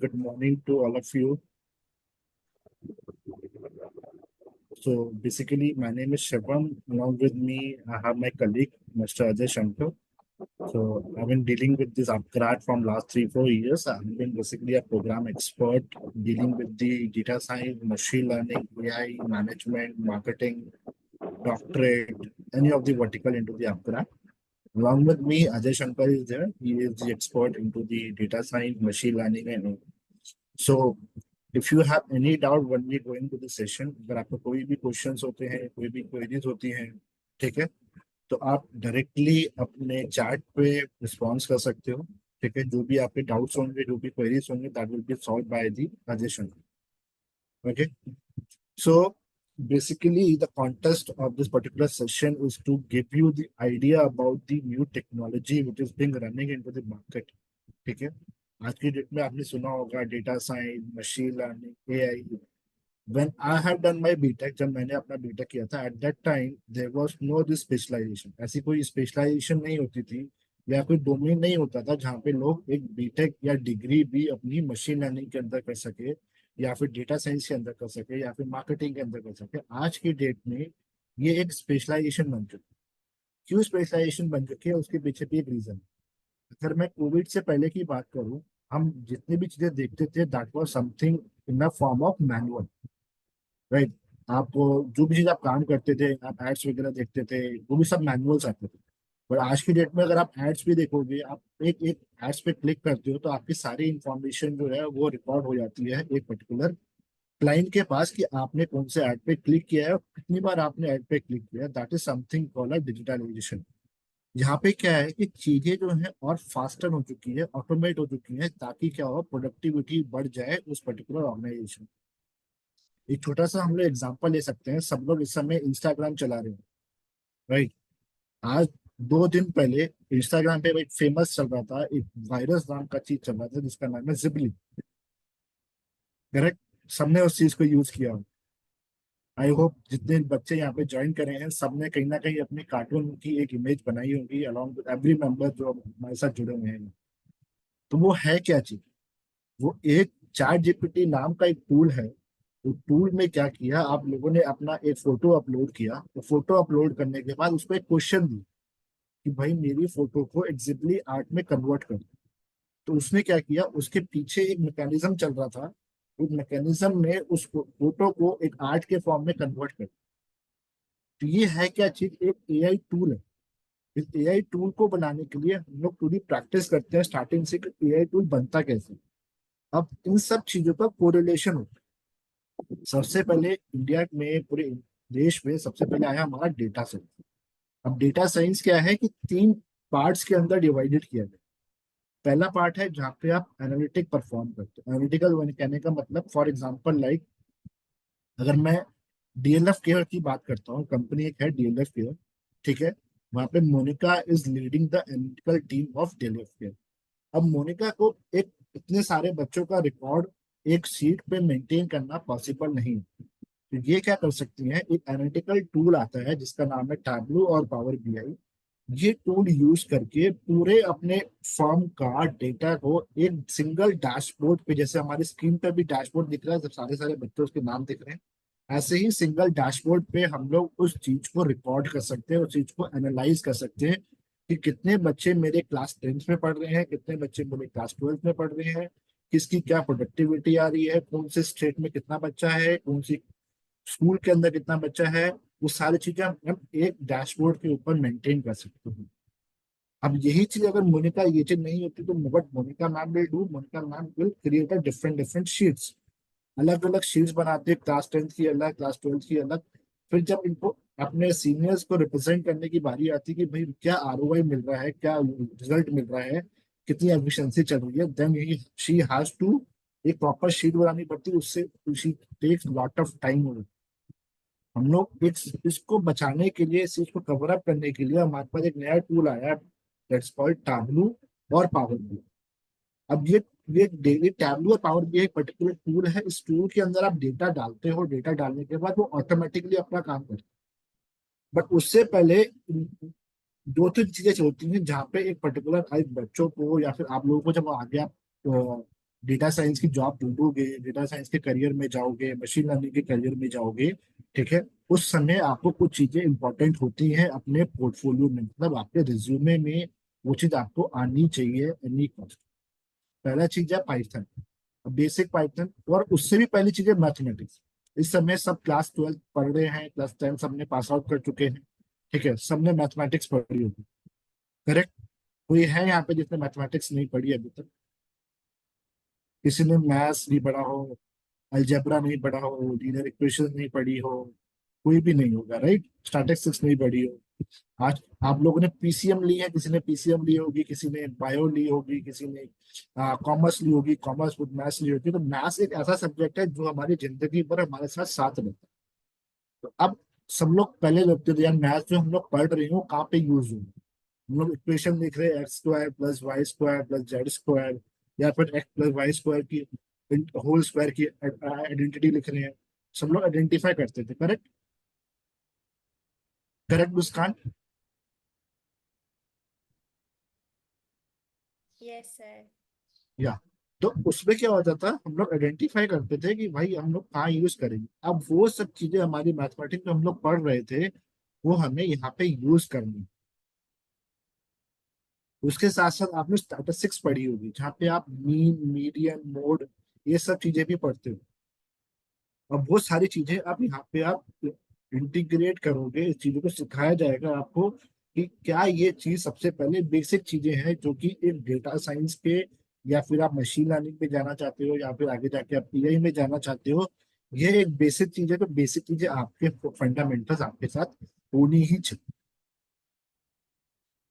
Good morning to all of you. So basically, my name is Shivam. Along with me, I have my colleague, Mr. Ajay Shankar. So I've been dealing with this upgrad from last 3-4 years. I've been basically a program expert dealing with the data science, machine learning, AI, management, marketing, doctorate, any of the vertical into the upgrad. Along with me, Ajay Shankar is there. He is the expert into the data science, machine learning, and so if you have any doubt when we going to the session, अगर आपको कोई भी questions होते हैं, कोई भी queries होती हैं, ठीक है, तो आप डायरेक्टली अपने चैट पे रिस्पॉन्स कर सकते हो। ठीक है, जो भी आपके डाउट्स होंगे, जो भी क्वेरीज होंगे, that will be solve by the suggestion. Okay, so basically the context of this particular session is to give you the idea about the new technology which is being running into the market। ठीक है, आज की date में आपने सुना होगा data science, machine learning, AI. When I have done my BTech, जब मैंने अपना बीटेक किया था, at that time there was no this specialization. ऐसी कोई स्पेशलाइजेशन नहीं होती थी या कोई डोमेन नहीं होता था जहाँ पे लोग एक बीटेक या डिग्री भी अपनी मशीन लर्निंग के अंदर कर सके, या फिर डेटा साइंस के अंदर कर सके, या फिर मार्केटिंग के अंदर कर सके। आज की डेट में ये एक स्पेशलाइजेशन बन चुकी है। क्यों स्पेशलाइजेशन बन चुकी है, उसके पीछे भी एक रीजन। अगर मैं कोविड से पहले की बात करूं, हम जितनी भी चीजें देखते थे that was something in the form of manual, right. आप जो भी चीज आप काम करते थे, आप एड्स वगैरह देखते थे, वो भी सब मैनुअल्स आते थे। और आज की डेट में अगर आप एड्स भी देखोगे, आप एक एक एड्स पे क्लिक करते हो तो आपकी सारी इंफॉर्मेशन जो है वो रिकॉर्ड हो जाती है एक पर्टिकुलर क्लाइंट के पास कि आपने कौन से ऐड पे क्लिक किया है और कितनी बार आपने ऐड पे क्लिक किया है। That is something called digitalization. यहाँ पे क्या है कि चीजें जो है और फास्टर हो चुकी है, ऑटोमेट हो चुकी है, ताकि क्या हो, प्रोडक्टिविटी बढ़ जाए उस पर्टिकुलर ऑर्गेनाइजेशन। एक छोटा सा हम लोग एग्जांपल ले सकते हैं। सब लोग इस समय इंस्टाग्राम चला रहे हैं, राइट। आज 2 दिन पहले इंस्टाग्राम पे एक फेमस चल रहा था, एक वायरस नाम का चीज चल रहा था जिसका नाम है जिबली। करेक्ट, सबने उस चीज को यूज किया। आई होप जितने बच्चे यहाँ पे ज्वाइन करे हैं सबने कहीं ना कहीं अपने कार्टून की एक इमेज बनाई होगी अलॉन्ग विद एवरी मेंबर जो हमारे साथ जुड़े हुए हैं। तो वो है क्या चीज? वो एक चैट जीपीटी नाम का एक टूल है। तो टूल में क्या किया, आप लोगों ने अपना एक फोटो अपलोड किया, तो फोटो अपलोड करने के बाद उसको एक क्वेश्चन दी कि भाई मेरी फोटो को एग्जिबली आर्ट में कन्वर्ट कर। तो उसने क्या किया, उसके पीछे एक मैकेनिज्म चल रहा था। उस मैकेनिज्म ने उस फोटो को एक आर्ट के फॉर्म में कन्वर्ट कर। तो ये है क्या चीज, एक एआई टूल है। इस एआई टूल को बनाने के लिए हम लोग पूरी प्रैक्टिस करते हैं स्टार्टिंग से कि एआई टूल बनता कैसे। अब इन सब चीजों का कोरिलेशन होता है। सबसे पहले इंडिया में, पूरे देश में सबसे पहले आया हमारा डेटा साइंस। अब डेटा साइंस क्या है कि 3 पार्ट्स के अंदर डिवाइडेड किया गया। पहला पार्ट है जहाँ पे आप एनालिटिक परफॉर्म करते हो। एनालिटिकल कहने का मतलब, फॉर एग्जांपल लाइक, अगर मैं डीएलएफ केयर की बात करता हूँ, कंपनी एक है डीएलएफ केयर, ठीक है। वहां पे Monica is leading the analytical team of DLF care. अब मोनिका को एक इतने सारे बच्चों का रिकॉर्ड एक सीट पे मेंटेन करना पॉसिबल नहीं है। तो ये क्या कर सकती हैं, एक एनालिटिकल टूल आता है जिसका नाम है टैबलू और पावर बीआई। ये टूल यूज करके पूरे अपने फर्म का डेटा को एक सिंगल डैशबोर्ड पे, जैसे हमारी स्क्रीन पे भी डैशबोर्ड दिख रहा है जब सारे सारे बच्चों के नाम दिख रहे हैं, ऐसे ही सिंगल डैशबोर्ड पे हम लोग उस चीज को रिकॉर्ड कर सकते हैं, उस चीज को एनालाइज कर सकते हैं कि कितने बच्चे मेरे क्लास 10th में पढ़ रहे हैं, कितने बच्चे मेरे क्लास 12th में पढ़ रहे हैं, किसकी क्या प्रोडक्टिविटी आ रही है, कौन से स्टेट में कितना बच्चा है, कौन सी स्कूल के अंदर कितना बच्चा है। वो सारी चीजें हम एक डैशबोर्ड के ऊपर मेंटेन कर सकते हैं। अब यही चीज अगर मोनिका ये चीज नहीं होती तो what Monica ma'am will do, Monica ma'am will create a different different sheets, अलग अलग शीट्स बनाते हैं, क्लास 10th की अलग, क्लास 12th की अलग। फिर जब इनको अपने सीनियर्स को रिप्रेजेंट करने की बारी आती है कि भाई क्या आरओआई मिल रहा है, क्या रिजल्ट मिल रहा है, कितनी एफिशिएंसी चल रही है, देन ही शी हैज टू एक प्रॉपर शीट बनानी पड़ती है। उससे she takes lot of time. हम लोग इसको बचाने के लिए, इस चीज को कवर अप करने के लिए हमारे पास एक नया टूल आया, दैट्स कॉल्ड टैबलू और पावर बी। अब ये डेली टैबलू और पावर बी एक पर्टिकुलर टूल है। इस टूल के अंदर आप डेटा डालते हो, डेटा डालने के बाद वो ऑटोमेटिकली अपना काम करता है। बट उससे पहले 2-3 चीजें होती हैं जहाँ पे एक पर्टिकुलर एक बच्चों को या फिर आप लोगों को जब आगे आप डेटा साइंस की जॉब ढूंढोगे, डेटा साइंस के करियर में जाओगे, मशीन लर्निंग के करियर में जाओगे, ठीक है, उस समय आपको कुछ चीजें इंपॉर्टेंट होती हैं अपने पोर्टफोलियो में, मतलब आपके रिज्यूमे में वो चीज आपको आनी चाहिए एनी कॉस्ट। पहला चीज है पाइथन, बेसिक पाइथन, और उससे भी पहली चीज है मैथमेटिक्स। इस समय सब क्लास 12 पढ़ रहे हैं, क्लास 10 सबने पास आउट कर चुके हैं, ठीक है, सबने मैथमेटिक्स पढ़ी होगी, करेक्ट। कोई है यहाँ पे जिसने मैथमेटिक्स नहीं पढ़ी अभी तक? किसी ने मैथ्स नहीं पढ़ा हो, अलजेब्रा नहीं पढ़ा हो, लीनियर इक्वेशन नहीं पढ़ी हो? कोई भी नहीं होगा, राइट। स्टैटिस्टिक्स नहीं पढ़ी हो। आज आप लोगों ने पीसीएम ली है, किसी ने पीसीएम ली होगी, किसी ने बायो ली होगी, किसी ने कॉमर्स ली होगी, कॉमर्स विद मैथ्स ली होगी। तो मैथ्स एक ऐसा सब्जेक्ट है जो हमारी जिंदगी भर हमारे साथ साथ रहता है। तो अब सब लोग पहले लगते थे यार मैथ्स जो हम लोग पढ़ रहे हो कहाँ पे यूज हो, हम लोग इक्वेशन लिख रहे हैं, x square plus y square plus z square, या फिर एक्स प्लस वाई स्क्वायर की होल स्क्वायर की आइडेंटिटी लिख रहे हैं। सब लोग आइडेंटिफाई करते थे, correct. Correct Muskan. Yes sir. या तो उसमें क्या होता था, हम लोग आइडेंटिफाई करते थे कि भाई हम लोग कहाँ यूज करेंगे। अब वो सब चीजें हमारी मैथमेटिक्स में हम लोग पढ़ रहे थे, वो हमें यहाँ पे यूज करनी। उसके साथ साथ आपने स्टैटिस्टिक्स पढ़ी होगी, जहाँ पे आप मीन मीडियन मोड ये सब चीजें भी पढ़ते हो। अब वो सारी चीजें आप यहाँ पे आप इंटीग्रेट करोगे, इस चीजों को सिखाया जाएगा आपको कि क्या ये चीज सबसे पहले बेसिक चीजें हैं जो कि एक डेटा साइंस के, या फिर आप मशीन लर्निंग में जाना चाहते हो, या फिर आगे जाके आप पीआई में जाना चाहते हो। ये एक बेसिक चीज है, तो बेसिक चीजें आपके फंडामेंटल्स आपके साथ होनी ही चाहिए।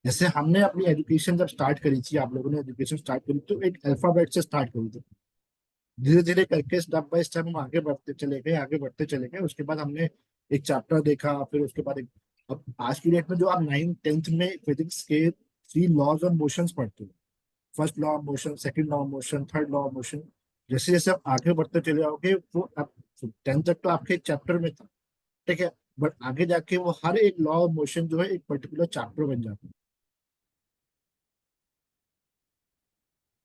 जैसे हमने अपनी एजुकेशन जब स्टार्ट करी थी, आप लोगों ने एजुकेशन स्टार्ट करी तो एक अल्फाबेट से स्टार्ट करी थी। धीरे धीरे करके स्टेप बाय स्टेप हम आगे बढ़ते चले गए, आगे बढ़ते चले गए। उसके बाद हमने एक चैप्टर देखा, फिर उसके बाद एक, अब आज की डेट में जो आप 9th 10th में फिजिक्स के 3 लॉज ऑफ मोशंस पढ़ते हो, first law of motion, second law of motion, third law of motion, जैसे जैसे आप आगे बढ़ते चले जाओगे वो अब 10th तक तो आपके एक चैप्टर में था, ठीक है, बट आगे जाके वो हर एक लॉ ऑफ मोशन जो है एक पर्टिकुलर चैप्टर बन जाता है।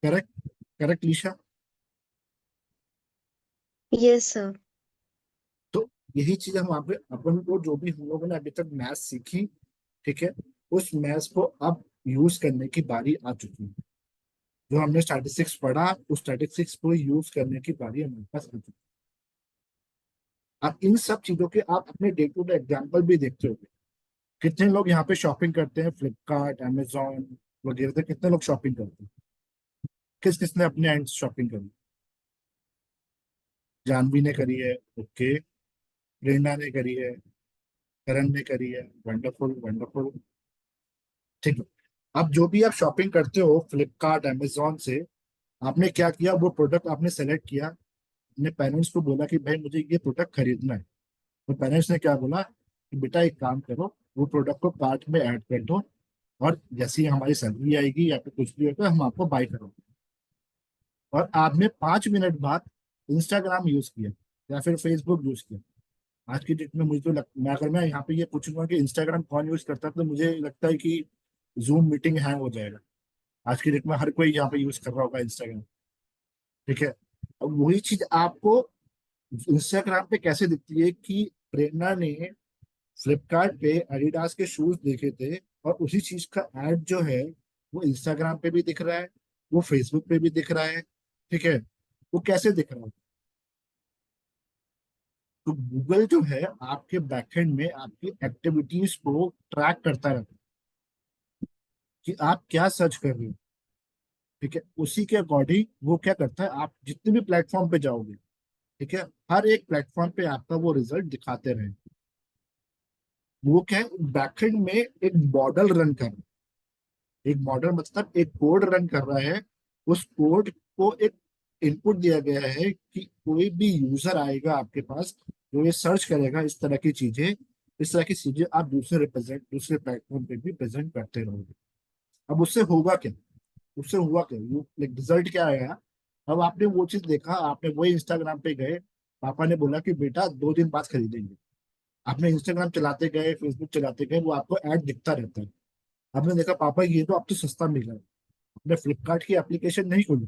Correct. Correct Leesha. Yes sir. तो यही चीज हम वहां पे अपन को, जो भी हम लोगों ने अभी तक मैथ्स सीखी, ठीक है, उस मैथ्स को अब यूज करने की बारी आ चुकी है। जो हमने स्टैटिस्टिक्स पढ़ा, उस स्टैटिस्टिक्स को यूज करने की बारी हमारे पास आ चुकी है। अब इन सब चीजों के आप अपने डे टू डे एग्जाम्पल भी देखते हो। कितने लोग यहाँ पे शॉपिंग करते हैं, फ्लिपकार्ट अमेजोन वगैरह से कितने लोग शॉपिंग करते हैं? किस किसने अपने एंड शॉपिंग करी? जानवी ने करी है, ओके, प्रेरणा ने करी है, करण ने करी है, वंडरफुल वंडरफुल, ठीक है। अब जो भी आप शॉपिंग करते हो फ्लिपकार्ट अमेजोन से, आपने क्या किया, वो प्रोडक्ट आपने सेलेक्ट किया, अपने पेरेंट्स को बोला कि भाई मुझे ये प्रोडक्ट खरीदना है। तो पेरेंट्स ने क्या बोला कि बेटा एक काम करो, वो प्रोडक्ट को कार्ट में ऐड कर दो, और जैसे ही हमारी सैलरी आएगी या फिर कुछ भी होगा हम आपको बाय करोगे। और आपने 5 मिनट बाद इंस्टाग्राम यूज किया या फिर फेसबुक यूज किया। आज की डेट में मुझे तो मैं अगर मैं यहाँ पे ये पूछूंगा कि इंस्टाग्राम कौन यूज करता है, तो मुझे लगता है कि जूम मीटिंग हैंग हो जाएगा। आज की डेट में हर कोई यहाँ पे यूज कर रहा होगा इंस्टाग्राम, ठीक है। अब वही चीज आपको इंस्टाग्राम पे कैसे दिखती है कि प्रेरणा ने फ्लिपकार्ट पे एडिडास के शूज देखे थे, और उसी चीज का एड जो है वो इंस्टाग्राम पे भी दिख रहा है, वो फेसबुक पे भी दिख रहा है, ठीक है। वो कैसे दिख रहा है? तो गूगल जो है आपके बैकएंड में आपकी एक्टिविटीज को ट्रैक करता रहता है कि आप क्या सर्च कर रहे हो, ठीक है। उसी के अकॉर्डिंग वो क्या करता है, आप जितने भी प्लेटफॉर्म पे जाओगे, ठीक है, हर एक प्लेटफॉर्म पे आपका वो रिजल्ट दिखाते रहे। वो क्या है, बैकएंड में एक मॉडल रन कर रहा है। एक मॉडल मतलब एक कोड रन कर रहा है। उस कोड को एक इनपुट दिया गया है कि कोई भी यूजर आएगा आपके पास, जो ये सर्च करेगा इस तरह की चीजें आप दूसरे प्लेटफॉर्म पे भी प्रेजेंट करते रहोगे। अब उससे होगा क्या? उससे हुआ क्या, वो रिजल्ट क्या आया? अब आपने वो चीज देखा, आपने वही इंस्टाग्राम पे गए, पापा ने बोला कि बेटा 2 दिन बाद खरीदेंगे। आपने इंस्टाग्राम चलाते गए, फेसबुक चलाते गए, वो आपको ऐड दिखता रहता है। आपने देखा पापा ये तो अब तो सस्ता मिल रहा है, आपने फ्लिपकार्ट की एप्लीकेशन नहीं खोली,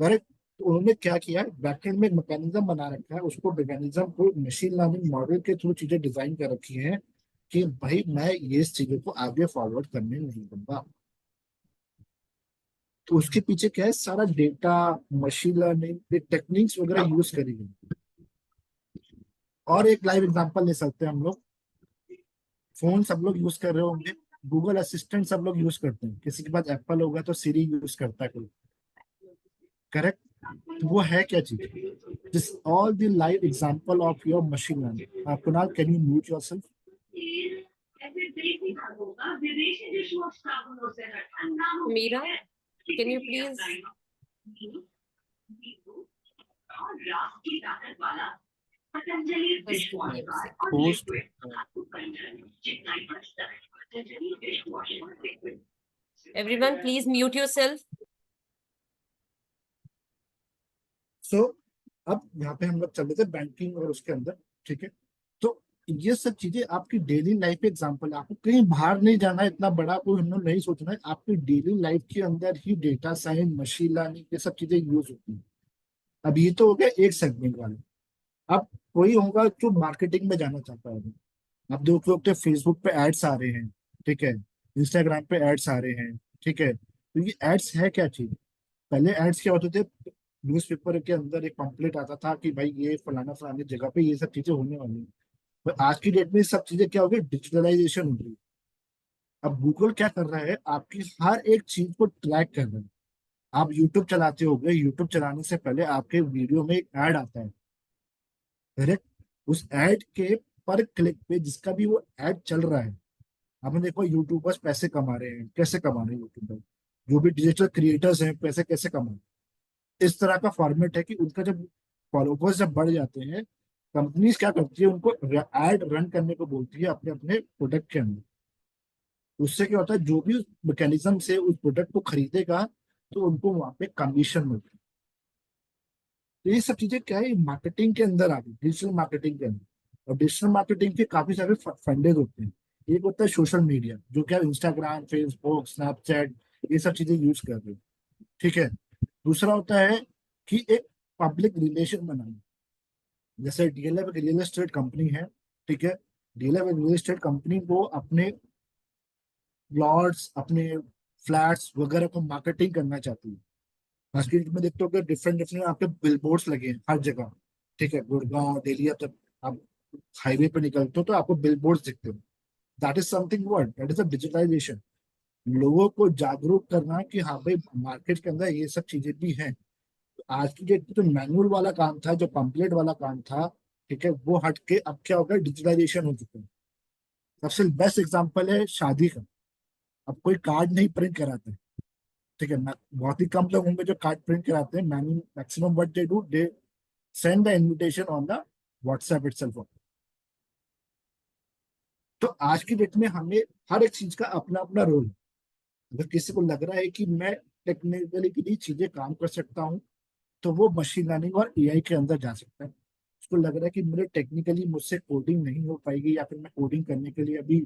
करेक्ट। तो उन्होंने क्या किया, बैकएंड में एक मैकेनिज्म बना रखा है, उसको मैकेनिज्म को मशीन लर्निंग मॉडल के थ्रू चीजें डिजाइन कर रखी हैं कि भाई मैं ये इस चीजों को आगे फॉरवर्ड करने नहीं दूंगा। तो उसके पीछे क्या है, सारा डेटा, मशीन लर्निंग टेक्निक्स वगैरह यूज करी गई। और एक लाइव एग्जांपल ले सकते हैं हम लोग। फोन सब लोग यूज कर रहे होंगे, गूगल असिस्टेंट सब लोग यूज करते हैं, किसी के पास एप्पल होगा तो सीरी यूज करता है कोई। करेक्ट। तो वो है क्या चीज, this all the live example of your machine learning. Kunal, can you mute yourself? Meera, can you please just give me a second. Host. Everyone, please mute yourself. सो अब यहाँ पे हम लोग चल रहे थे बैंकिंग और उसके अंदर। ठीक है। तो ये सब चीजें आपकी डेली लाइफ के एग्जांपल है, आपको कहीं बाहर नहीं जाना है, इतना बड़ा कोई हम लोग नहीं सोचना है, आपकी डेली लाइफ के अंदर ही डेटा साइंस, मशीन लर्निंग, ये सब चीजें यूज होती हैं। अब ये तो हो गया एक सेगमेंट वाले। अब कोई होगा जो मार्केटिंग में जाना चाहता है। अब देख लो, फेसबुक पे एड्स आ रहे हैं, ठीक है, इंस्टाग्राम पे एड्स आ रहे हैं, ठीक है। तो ये एड्स है क्या चीज? पहले एड्स क्या होते थे, न्यूज़पेपर के अंदर एक पम्पलेट आता था कि भाई ये फलाना फलानी जगह पे ये सब चीजें होने वाली हैं। पर आज की डेट में ये सब चीजें क्या हो गई, डिजिटलाइजेशन हो गई। अब गूगल क्या कर रहा है, आपकी हर एक चीज को ट्रैक कर रहा है। आप यूट्यूब चलाते हो गए, यूट्यूब चलाने से पहले आपके वीडियो में एक ऐड आता है, करेक्ट। उस ऐड के पर क्लिक पे जिसका भी वो ऐड चल रहा है, आपने देखो यूट्यूबर्स पैसे कमा रहे हैं, कैसे कमा रहे हैं यूट्यूबर, जो भी डिजिटल क्रिएटर्स हैं पैसे कैसे कमा रहे हैं। इस तरह का फॉर्मेट है कि उनका जब फॉलोवर्स जब बढ़ जाते हैं, कंपनीज क्या करती है, उनको एड रन करने को बोलती है अपने अपने प्रोडक्ट के अंदर। उससे क्या होता है, जो भी उस मैकेनिज्म से उस प्रोडक्ट को खरीदेगा तो उनको वहां पे कमीशन मिलता है। तो ये सब चीजें क्या है, मार्केटिंग के अंदर आ गई, डिजिटल मार्केटिंग के अंदर। और डिजिटल मार्केटिंग के काफी सारे फंडेज होते हैं। एक होता है सोशल मीडिया, जो क्या इंस्टाग्राम, फेसबुक, स्नैपचैट, ये सब चीजें यूज कर रहे हैं, ठीक है। दूसरा होता है कि एक पब्लिक रिलेशन बनाना। जैसे डीएलएफ एक रियल एस्टेट कंपनी है, ठीक है। डीएलएफ एक रियल एस्टेट कंपनी को अपने प्लॉट्स, अपने फ्लैट्स वगैरह को मार्केटिंग करना चाहती है। आज की डेट में देखते हो कि डिफरेंट डिफरेंट आपके बिल बोर्ड्स लगे हैं हर जगह, ठीक है, गुड़गांव, दिल्ली, अब तक आप हाईवे पे निकलते हो तो आपको बिल बोर्ड्स दिखते हो। That is something what, that is a digitalization. लोगों को जागरूक करना कि हाँ भाई मार्केट के अंदर ये सब चीजें भी हैं। तो आज की डेट में जो मैनुअल वाला काम था, जो पंपलेट वाला काम था, ठीक है, वो हट के अब क्या हो गया, डिजिटलाइजेशन हो चुका है। सबसे बेस्ट एग्जांपल है शादी का। अब कोई कार्ड नहीं प्रिंट कराते, ठीक है, बहुत ही कम लोग होंगे जो कार्ड प्रिंट कराते हैं। Maximum what they do, they send the invitation on the WhatsApp itself. तो आज की डेट में हमें हर एक चीज का अपना अपना रोल है। अगर किसी को लग रहा है कि मैं टेक्निकली के लिए चीजें काम कर सकता हूँ, तो वो मशीन लर्निंग और एआई के अंदर जा सकता है। उसको लग रहा है कि मेरे टेक्निकली मुझसे कोडिंग नहीं हो पाएगी, या फिर मैं कोडिंग करने के लिए अभी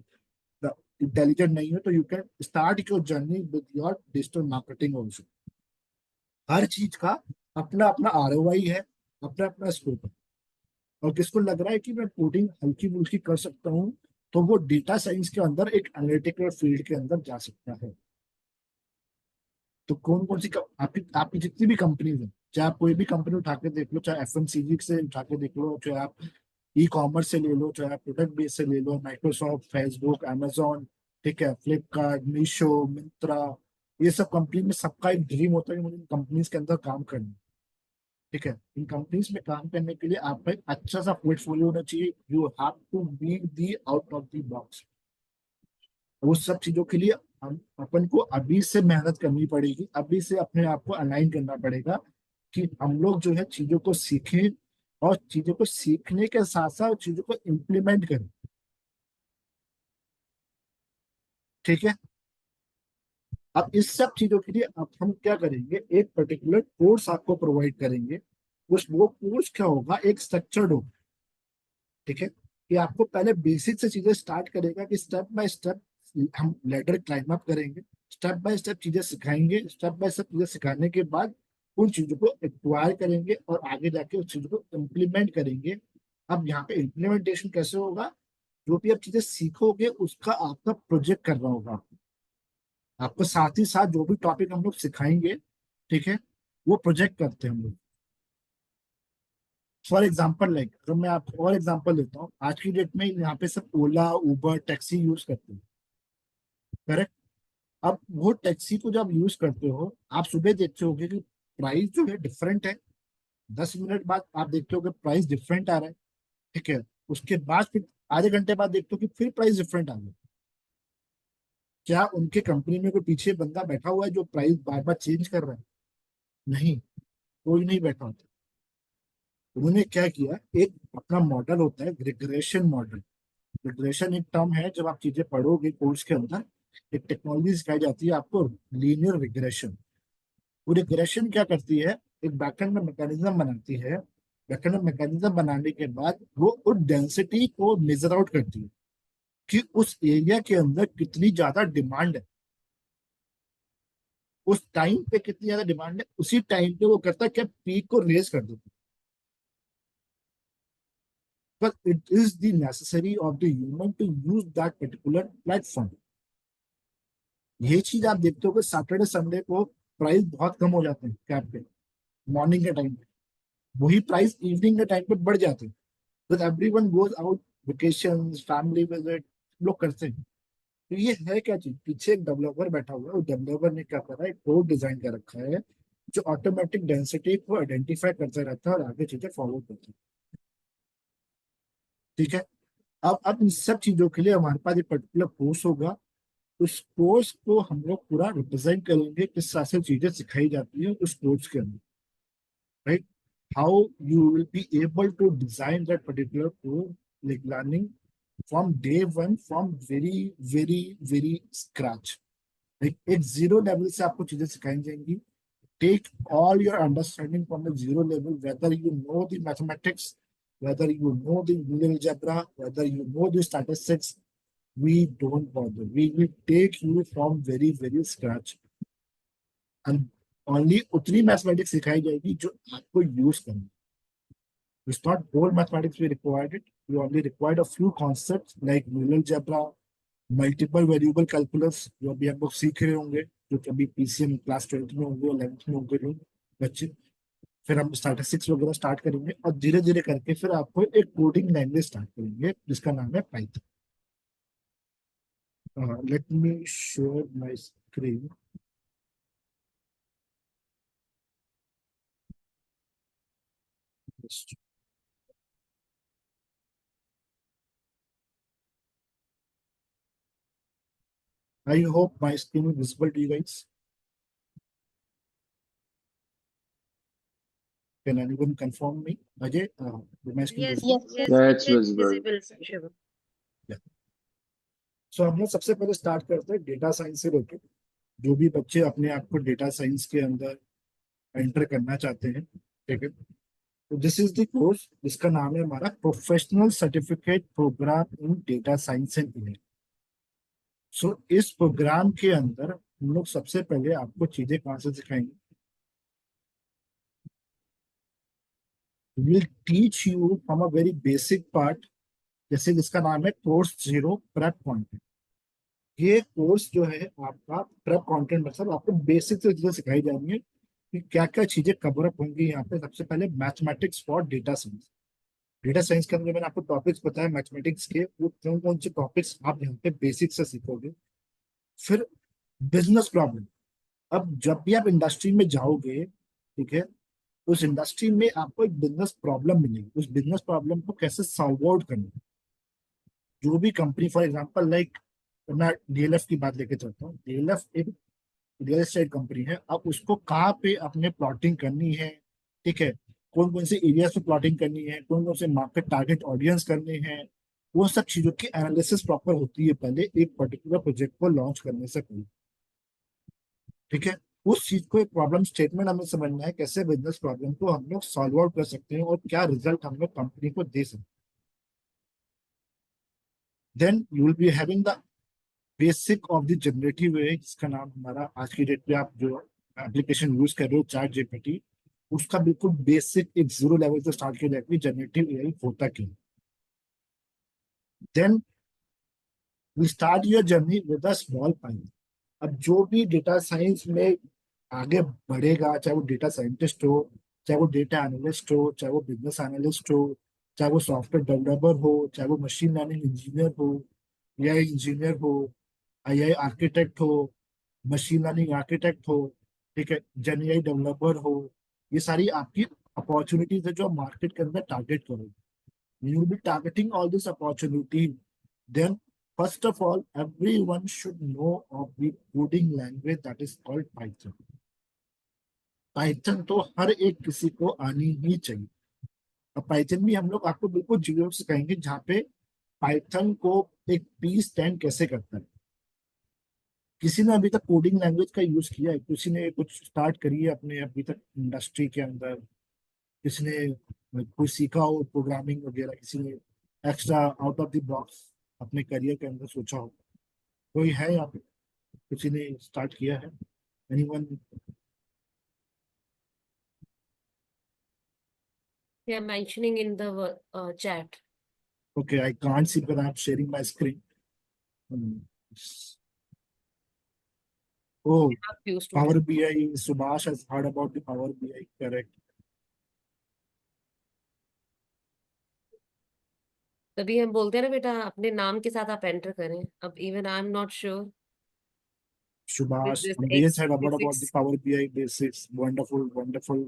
इंटेलिजेंट नहीं हूँ, तो you can start your journey with your digital marketing also. हर चीज का अपना अपना आरओआई है, अपना अपना स्कोप है। और किसको लग रहा है कि मैं कोडिंग हल्की फुल्की कर सकता हूँ, तो वो डेटा साइंस के अंदर एक एनालिटिकल फील्ड के अंदर जा सकता है। तो कौन कौन सी आपकी आपकी जितनी भी कंपनीज है, चाहे आप कोई भी कंपनी उठा के देख लो, चाहे एफएमसीजी से उठा के देख लो, चाहे आप ई कॉमर्स से ले लो, चाहे आप प्रोडक्ट बेस से ले लो, माइक्रोसॉफ्ट, फेसबुक, amazon, ठीक है, फ्लिपकार्ट, मीशो, मिंत्रा, ये सब कंपनी में सबका एक ड्रीम होता है कि मुझे इन कंपनीज के अंदर काम करना है, ठीक है। इन कंपनीज में काम करने के लिए आपका एक अच्छा सा पोर्टफोलियो होना चाहिए। You have to be the out of the box. वो सब चीजों के लिए हम अपन को अभी से मेहनत करनी पड़ेगी, अभी से अपने आप को अलाइन करना पड़ेगा कि हम लोग जो है चीजों को सीखें, और चीजों को सीखने के साथ साथ चीजों को इम्प्लीमेंट करें, ठीक है। अब इस सब चीजों के लिए अब हम क्या करेंगे, एक पर्टिकुलर कोर्स आपको प्रोवाइड करेंगे। उस वो कोर्स क्या होगा, एक स्ट्रक्चर्ड होगा, ठीक है। कि आपको पहले बेसिक से चीजें स्टार्ट करेगा, कि स्टेप बाय स्टेप हम लेडर क्लाइम अप करेंगे, स्टेप बाय स्टेप चीजें सिखाएंगे, स्टेप बाय स्टेप चीजें सिखाने के बाद उन चीजों को एक्वायर करेंगे और आगे जाके उस चीजों को इम्प्लीमेंट करेंगे। अब यहाँ पे इम्प्लीमेंटेशन कैसे होगा? जो भी आप चीजें सीखोगे उसका आपका प्रोजेक्ट करना होगा आपको, साथ ही साथ जो भी टॉपिक हम लोग सिखाएंगे, ठीक है, वो प्रोजेक्ट करते हैं हम लोग। फॉर एग्जाम्पल लाइक, अगर मैं आपको और एग्जाम्पल देता हूँ, आज की डेट में यहाँ पे सब ओला उबर टैक्सी यूज करते हैं, करेक्ट? अब वो टैक्सी को जब यूज करते हो, आप सुबह देखते होगे कि प्राइस जो है डिफरेंट है, 10 मिनट बाद आप देखते हो कि प्राइस डिफरेंट आ रहा है, ठीक है, उसके बाद फिर आधे घंटे बाद देखते हो कि फिर प्राइस डिफरेंट आ गया। क्या उनके कंपनी में कोई पीछे बंदा बैठा हुआ है जो प्राइस बार बार चेंज कर रहा है? नहीं, कोई नहीं बैठा होता। उन्होंने क्या किया, एक अपना मॉडल होता है रिग्रेशन मॉडल। रिग्रेशन एक टर्म है, जब आप चीजें पढ़ोगे कोर्स के अंदर, एक टेक्नोलॉजी सिखाई जाती है आपको, लीनियर रिग्रेशन। वो रिग्रेशन क्या करती है, एक बैकएंड में मैकेनिज्म बनाती है। बैकएंड में मैकेनिज्म बनाने के बाद वो उस डेंसिटी को मेजर आउट करती है कि उस एरिया के अंदर कितनी ज्यादा डिमांड है, उस टाइम पे कितनी ज्यादा डिमांड है, उसी टाइम पे वो करता है क्या, पीक को रेज कर देता है। but it is the necessary of the human to use that particular platform। ये चीज आप देखते हो कि सैटरडे संडे को प्राइस बहुत कम हो जाते हैं कैब पे, मॉर्निंग के टाइम पे। वही प्राइस इवनिंग के टाइम पे बढ़ जाते हैं, because everyone goes out, vacation, family visit लोग करते हैं। तो ये है क्या चीज, पीछे एक डेवलपर बैठा हुआ है, उस डेवलपर ने क्या करा है, एक कोड डिजाइन कर रखा है जो ऑटोमेटिक डेंसिटी को आइडेंटिफाई करता रहता है और आगे चीजें फॉरवर्ड करता है, ठीक है। अब इन सब चीजों के लिए हमारे पास एक पर्टिकुलर कोर्स होगा। उस कोर्स को हम लोग पूरा रिप्रेजेंट करेंगे, किस हिसाब से चीजें सिखाई जाती है उस कोर्स के अंदर, right? How you will be able to design that particular course, like learning from day one, from very very very scratch. Like एक जीरो लेवल से आपको चीजें सिखाई जाएंगी। Take all your understanding from the zero level, whether you know the mathematics, whether you know the Euler algebra, whether you know the statistics, we don't bother. We will take you from very, very scratch. And only उतनी mathematics सिखाई जाएगी जो आपको use करना है। It's not whole mathematics we required it. We only required a few concepts like Euler algebra, multiple variable calculus, जो अभी आप लोग सीख रहे होंगे, जो कभी पीसीएम क्लास 12th में होंगे, 11th में होंगे लोग बच्चे। फिर हम स्टैटिस्टिक्स वगैरह स्टार्ट करेंगे और धीरे धीरे करके फिर आपको एक कोडिंग लैंग्वेज स्टार्ट करेंगे जिसका नाम है Python. Let me share my screen. I hope my screen is visible to you guys. Can anyone confirm me? Ajay, my screen Yes, visible? yes, Yeah, it it's is visible. visible, Shivam. So हम लोग सबसे पहले start करते हैं data science से लेकर। जो भी बच्चे अपने आप को डेटा साइंस के अंदर एंटर करना चाहते हैं, ठीक है, तो दिस इज द कोर्स जिसका नाम है हमारा professional certificate program in data science and engineering. So इस प्रोग्राम के अंदर हम लोग सबसे पहले आपको चीजें कहाँ से सिखाएंगे, will teach you from a very basic part, जैसे जिसका नाम है कोर्स जीरो प्रेप कंटेंट। ये कोर्स जो है आपका प्रेप कंटेंट, मतलब आपको बेसिक से चीजें सिखाई जाएंगी कि क्या क्या चीजें कवर अप होंगी यहाँ पे। सबसे पहले mathematics for data science. Data science के अंदर मैंने आपको टॉपिक्स बताया मैथमेटिक्स के, वो कौन कौन से टॉपिक्स आप यहाँ पे बेसिक से सीखोगे। फिर बिजनेस प्रॉब्लम। अब जब भी आप इंडस्ट्री में जाओगे, ठीक है, उस इंडस्ट्री में आपको एक बिजनेस प्रॉब्लम मिलेगी, उस बिजनेस प्रॉब्लम को कैसे सॉल्व आउट करना है। जो भी कंपनी, फॉर एग्जांपल लाइक मैं डीएलएफ की बात लेके चलता हूँ। डीएलएफ एक रियल एस्टेट कंपनी है। अब उसको कहाँ पे अपने प्लॉटिंग करनी है, ठीक है, कौन कौन से एरियाज पे प्लॉटिंग करनी है, कौन कौन से मार्केट टारगेट ऑडियंस करने हैं, वो सब चीजों की एनालिसिस प्रॉपर होती है पहले एक पर्टिकुलर प्रोजेक्ट को लॉन्च करने से पहले, ठीक है। उस चीज को एक प्रॉब्लम स्टेटमेंट हमें समझना है, कैसे बिजनेस प्रॉब्लम को हम लोग सॉल्व आउट कर सकते हैं और क्या रिजल्ट हम लोग कंपनी को दे सकते हैं। Then you will be having the basic of the generative A, जिसका नाम हमारा आज की डेट पे आप जो एप्लीकेशन यूज कर रहे हो चैट जीपीटी, उसका बिल्कुल बेसिक एक जीरो लेवल से स्टार्ट किया जाए कि जनरेटिव एआई होता क्यों। Then we start your journey with a small Python. अब जो भी डेटा साइंस में आगे बढ़ेगा, चाहे वो डेटा साइंटिस्ट हो, चाहे वो डेटा एनालिस्ट हो, चाहे वो बिजनेस एनालिस्ट हो, चाहे वो सॉफ्टवेयर डेवलपर हो, चाहे वो मशीन लर्निंग इंजीनियर हो, एआई इंजीनियर हो, एआई आर्किटेक्ट हो, मशीन लर्निंग आर्किटेक्ट हो, ठीक है, जेन एआई डेवलपर हो, ये सारी आपकी अपॉर्चुनिटीज है जो मार्केट के अंदर टारगेट करोगे। You will be targeting all this opportunity. Then, first of all, everyone should know of the coding language that is called Python. Python तो हर एक किसी को आनी ही चाहिए। अब पाइथन भी हम लोग आपको बिल्कुल जीरो सिखाएंगे, जहाँ पे पाइथन को एक पीस टेन कैसे करता है। किसी ने अभी तक कोडिंग लैंग्वेज का यूज किया है? किसी ने कुछ स्टार्ट करी है अपने अभी तक इंडस्ट्री के अंदर? किसी ने कोई सीखा हो प्रोग्रामिंग वगैरह? किसी ने extra out of the box अपने करियर के अंदर सोचा हो? कोई है यहाँ पे? किसी ने स्टार्ट किया है? Anyone? They are mentioning in the chat. Okay, I can't see because I am sharing my screen. Oh, Not used to power this. BI, Subhash has heard about the power BI, correct. तभी हम बोलते हैं ना बेटा, अपने नाम के साथ आप एंटर करें। अब even I am not sure with Subhash, this Ambesh had about the X86. Power BI basics. Wonderful, wonderful.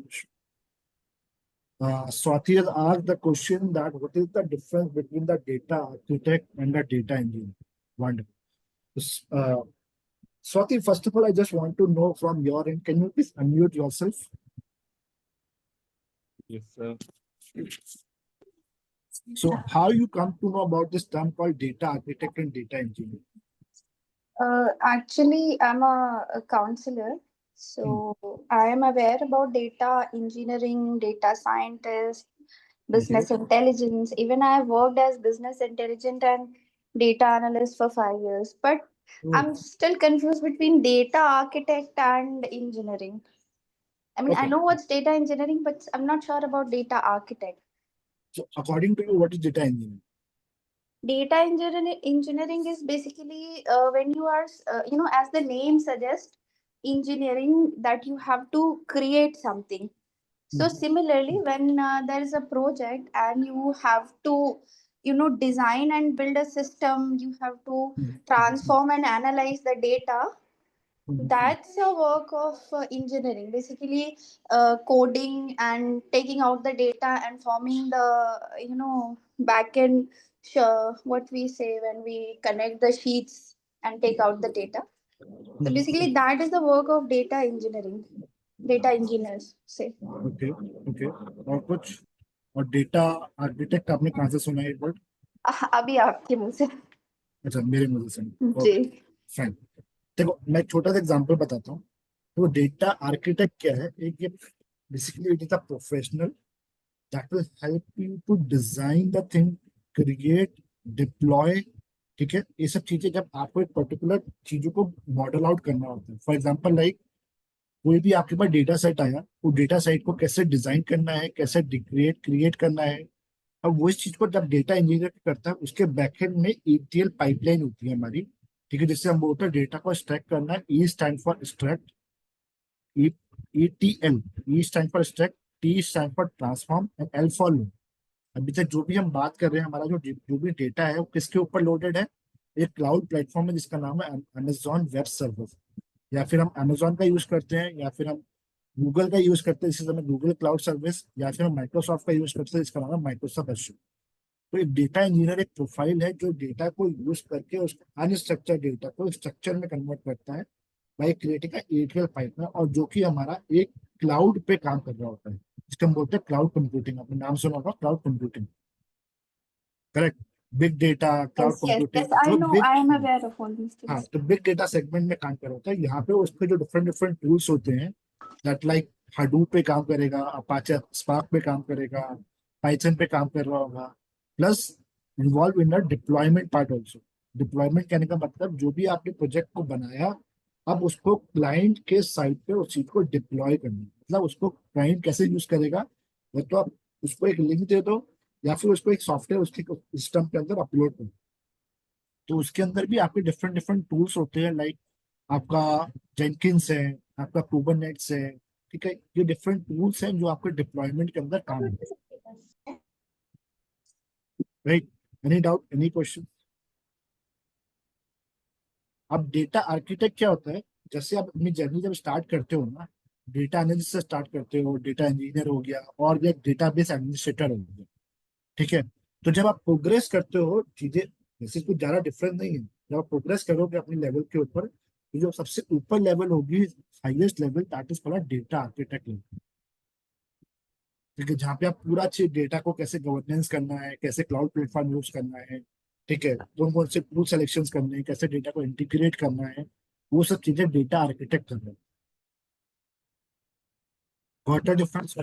Swati has asked the question that what is the difference between the data architect and the data engineer? Wonderful. Uh, Swati, first of all, I just want to know from your end, can you please unmute yourself? Yes, sir. So, how you come to know about this term called data architect and data engineer? Actually, I'm a counselor, so I am aware about data engineering, data scientist, business intelligence. Even I worked as business intelligence and data analyst for 5 years. But I'm still confused between data architect and engineering. I mean, I Okay. know what's data engineering, but I'm not sure about data architect. So, according to you, what is data engineering? Data engineering is basically when you are, as the name suggests, engineering, that you have to create something. So similarly, when there is a project and you have to, design and build a system, you have to transform and analyze the data. That's a work of engineering, basically coding and taking out the data and forming the, backend, what we say when we connect the sheets and take out the data. So basically, that is the work of data engineering, data engineers say. Okay, okay. और कुछ? और data architect आपने कहाँ से सुना है? Word अभी आपके मुंह से। अच्छा, मेरे मुंह से सुना। जी। फाइन। देखो, मैं एक छोटा सा एग्जांपल बताता हूँ। तो डेटा आर्किटेक्ट क्या है? एक ये basically it is a professional that will help you to design the thing, create, deploy, ठीक है, ये सब चीजें जब आपको एक पर्टिकुलर चीजों को मॉडल आउट करना होता है। फॉर एग्जाम्पल लाइक कोई भी आपके पास डेटा सेट आया, वो डेटा सेट को कैसे डिजाइन करना है, कैसे क्रिएट करना है। अब वो इस चीज को जब डेटा इंजीनियर करता है, उसके बैकएंड में ETL पाइपलाइन होती है हमारी, ठीक है, जिससे हम बोलते हैं डेटा को एक्सट्रैक्ट करना है। E stand for extract, ETL, E stand for extract, T stand for transform and L for load. अभी तक जो भी हम बात कर रहे हैं, हमारा जो भी डेटा है वो किसके ऊपर लोडेड है? एक क्लाउड प्लेटफॉर्म है जिसका नाम है अमेजॉन वेब सर्वर, या फिर हम अमेजॉन का यूज करते हैं, या फिर हम गूगल का यूज करते हैं, इसी समय गूगल क्लाउड सर्विस, या फिर हम माइक्रोसॉफ्ट का यूज करते हैं, इसका नाम है माइक्रोसॉफ्ट एज़्योर। तो एक डेटा इंजीनियर एक प्रोफाइल है जो डेटा को यूज करके उसको अनस्ट्रक्चर डेटा को स्ट्रक्चर में कन्वर्ट करता है बाई क्रिएटिंग का ETL पाइपलाइन, और जो कि हमारा एक क्लाउड पे काम कर रहा होता है, जिसको हम बोलते हैं क्लाउड कंप्यूटिंग। आपने नाम सुना होगा cloud computing, correct? Big data, cloud Yes, yes, computing, yes. I जो know. Big, I am aware of all these हाँ, things. तो बिग डेटा सेगमेंट में काम कर रहा होता है। यहाँ पे उसके जो डिफरेंट डिफरेंट टूल्स होते हैं, दैट लाइक हडूप पे काम करेगा, अपाचे स्पार्क पे काम करेगा, पाइथन पे काम कर रहा होगा, plus involve in the deployment part also. Deployment कहने का मतलब जो भी आपने प्रोजेक्ट को बनाया, अब उसको क्लाइंट के साइट पे उस चीज को डिप्लॉय करना है। मतलब उसको क्लाइंट कैसे यूज करेगा, या तो आप उसको एक लिंक दे दो या फिर उसको एक सॉफ्टवेयर उसके सिस्टम के अंदर अपलोड करो। तो उसके अंदर भी आपके डिफरेंट डिफरेंट टूल्स होते हैं, लाइक आपका जेनकिंस है, आपका कुबरनेट्स है। ठीक है, ये डिफरेंट टूल्स हैं जो आपके डिप्लॉयमेंट के अंदर काम आते हैं। Right, any doubt, any question? अब डेटा आर्किटेक्ट क्या होता है? जैसे आप अपनी जर्नी जब स्टार्ट करते हो ना, डेटा एनालिस्ट से स्टार्ट करते हो, डेटा इंजीनियर हो गया और एक डेटाबेस एडमिनिस्ट्रेटर हो गया। ठीक है, तो जब आप प्रोग्रेस करते हो चीजें, जैसे कुछ ज्यादा डिफरेंस नहीं है। जब आप प्रोग्रेस करोगे अपनी लेवल के ऊपर, तो जो सबसे ऊपर लेवल होगी, highest level, that is called data architect level. ठीक है, जहाँ पे आप पूरा चीज डेटा को कैसे गवर्नेंस करना है, कैसे क्लाउड प्लेटफॉर्म यूज करना है, ठीक है, कौन कौन से टूल सिलेक्शन करने हैं, कैसे डेटा को इंटीग्रेट करना है, वो सब चीजें डेटा आर्किटेक्ट कर रहे हैं। What are difference?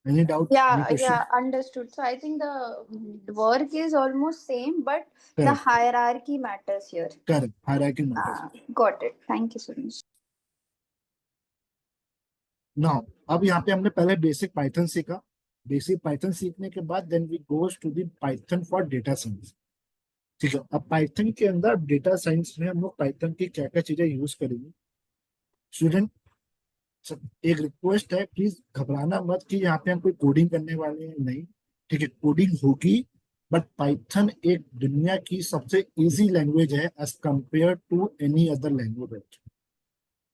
Any doubt, any Yeah, question? yeah, understood. So I think the work is almost same, but the correct, hierarchy matters here. Correct, hierarchy matters. Got it. Thank you so much. Now अब यहाँ पे हमने पहले basic Python सीखा। Basic Python सीखने के बाद then we goes to the Python for data science. ठीक है, अब पाइथन के अंदर डेटा साइंस में हम लोग पाइथन की क्या क्या चीजें यूज करेंगे। स्टूडेंट, एक रिक्वेस्ट है, प्लीज घबराना मत कि यहाँ पे हम कोई कोडिंग करने वाले हैं, नहीं। ठीक है, कोडिंग होगी, बट पाइथन एक दुनिया की सबसे इजी लैंग्वेज है as compare to any other language.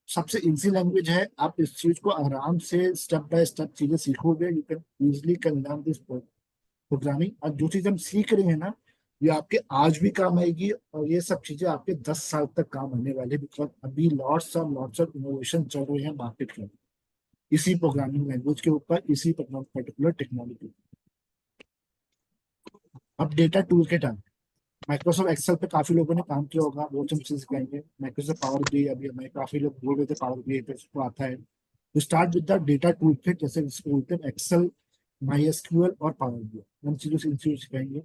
सबसे इजी लैंग्वेज है। आप इस चीज को आराम से स्टेप बाय स्टेप चीजें सीखोगे, you can easily can learn this programming. और जो चीज हम सीख रहे हैं ना, ये आपके आज भी काम आएगी, और ये सब चीजें आपके 10 साल तक काम आने वाले, बिकॉज अभी लॉट्स ऑफ इनोवेशन चल रहे हैं मार्केट में, इसी प्रोग्रामिंग लैंग्वेज के ऊपर, इसी पर्टिकुलर टेक्नोलॉजी। अब डेटा टूल के टाइम, माइक्रोसॉफ्ट एक्सेल पे काफी लोगों ने काम किया होगा, वो हम चीज सिखाएंगे। माइक्रोसॉफ्ट पावर बी, अभी हमें काफी लोग बोल रहे थे पावर बी पे इसको आता है। तो start with the data tool fit, जैसे इसको बोलते हैं एक्सेल, माई एसक्यूएल और पावर बी, हम चीजों से इन चीजों सिखाएंगे।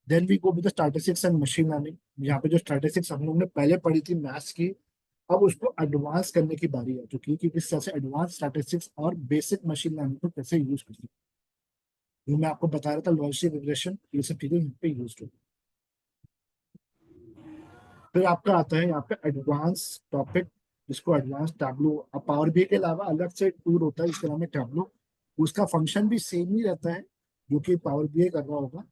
Then we go with the statistics and machine learning. यहाँ पे जो स्टैटिस्टिक्स हम लोग ने पहले पढ़ी थी मैथ्स की, अब उसको एडवांस करने की बारी आ चुकी है कि किस तरह से एडवांस स्टैटिस्टिक्स और बेसिक मशीन लर्निंग को कैसे यूज कर सकते हैं। जो मैं आपको बता रहा था लॉजिस्टिक रिग्रेशन, ये सब चीजें यहाँ पे यूज होती हैं। फिर आपका आता है यहाँ पे एडवांस टॉपिक, जिसको एडवांस टैबलो। अब पावर बी के अलावा अलग से टूल होता है जिसका नाम है टैबलो। उसका फंक्शन भी सेम ही रहता है जो कि पावर बी कर रहा होगा,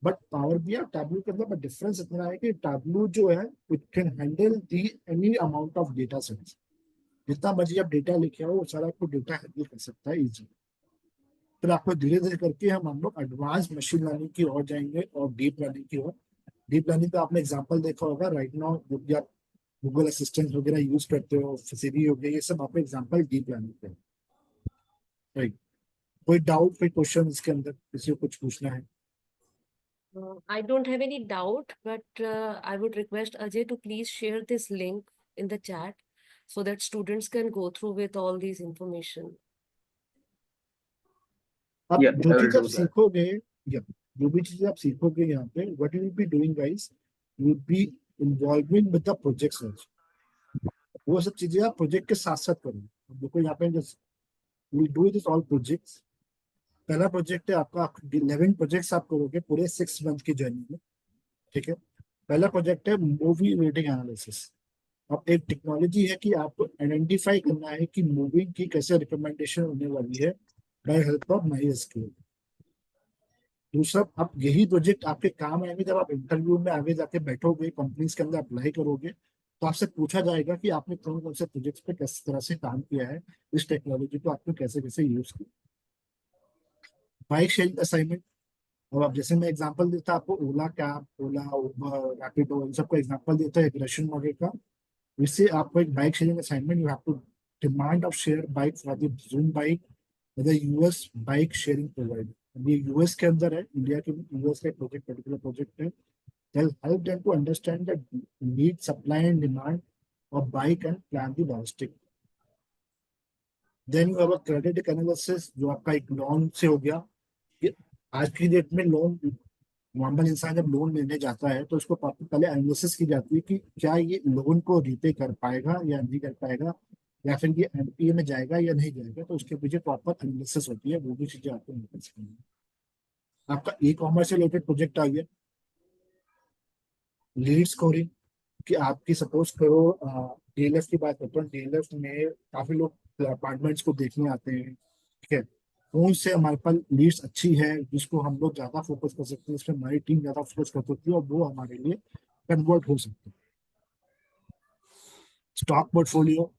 बट पावर बी और टैबलो के अंदर डिफरेंस इतना है कि टैबलो जो है, it can handle the any amount of data sets. जितना मर्जी आप डेटा लेके आओ, वो सारा आपको डेटा हैंडल कर सकता है इजी। फिर आपको धीरे धीरे करके हम लोग एडवांस मशीन लर्निंग की ओर जाएंगे और डीप लर्निंग की ओर। डीप लर्निंग का आपने एग्जांपल देखा होगा राइट नाउ, जो भी आप गूगल असिस्टेंट वगैरह यूज करते हो, सिरी हो गया, ये सब आपको एग्जांपल डीप लर्निंग के। राइट, कोई डाउट, कोई क्वेश्चन इसके अंदर किसी को कुछ पूछना है? I don't have any doubt, but I would request Ajay to please share this link in the chat so that students can go through with all these information. अब Yeah, जो I will चीज आप do that. सीखोगे, या जो भी चीज आप सीखोगे यहाँ पे, what you will be doing guys, you will B involving with the projects. वो सब चीजें आप प्रोजेक्ट के साथ साथ करोगे। अब देखो यहाँ पे will do this all projects. पहला प्रोजेक्ट है आपका, 11 प्रोजेक्ट्स आप करोगे पूरे 6 मंथ की जर्नी में। ठीक है, पहला प्रोजेक्ट है मूवी रेटिंग एनालिसिस। अब एक टेक्नोलॉजी है कि आपको आइडेंटिफाई करना है कि मूवी की कैसे रिकमेंडेशन होने वाली है by help of MySQL. दूसरा, अब यही प्रोजेक्ट आपके काम आएंगे जब आप इंटरव्यू में आगे जाके बैठोगे, कंपनीज के अंदर अप्लाई करोगे, तो आपसे पूछा जाएगा कि आपने कौन कौन से प्रोजेक्ट्स पे किस तरह से काम किया है, इस टेक्नोलॉजी को आपने कैसे कैसे यूज किया। बाइक शेयरिंग असाइनमेंट, और अब जैसे मैं एग्जांपल देता आपको, ओला कैब, ओला, उबर, रैपिडो, इन सबको एग्जांपल देता है एक रशियन मॉडल का। इससे आपको एक bike sharing assignment, you have to demand of share bike for the zoom bike, the US bike sharing provider. अब ये यूएस के अंदर है, इंडिया के यूएस का प्रोजेक्ट, पर्टिकुलर प्रोजेक्ट है। They'll help them to understand the need, supply and demand of bike and plan the logistic. Then you have a credit analysis, जो आपका एक लोन से हो गया कि आज की डेट में लोन नॉर्मल इंसान जब लोन लेने जाता है तो उसको पहले एनालिसिस की जाती है कि क्या ये लोन को रीपे कर पाएगा या नहीं कर पाएगा, या फिर ये एनपीए में जाएगा या नहीं जाएगा। तो उसके पीछे प्रॉपर एनालिसिस होती है, वो भी चीजें आपको नोटिस करनी है। आपका ई कॉमर्स से रिलेटेड प्रोजेक्ट आ गया, लीड स्कोरिंग, कि आपकी सपोज करो डीएलएफ की बात करते हैं, डीएलएफ में काफी लोग अपार्टमेंट्स को देखने आते हैं, ठीक है। कौन से हमारे पास लीड्स अच्छी है जिसको हम लोग ज्यादा फोकस कर सकते हैं, इस पर हमारी टीम ज्यादा फोकस कर सकती है और वो हमारे लिए कन्वर्ट हो सकते हैं। स्टॉक पोर्टफोलियो,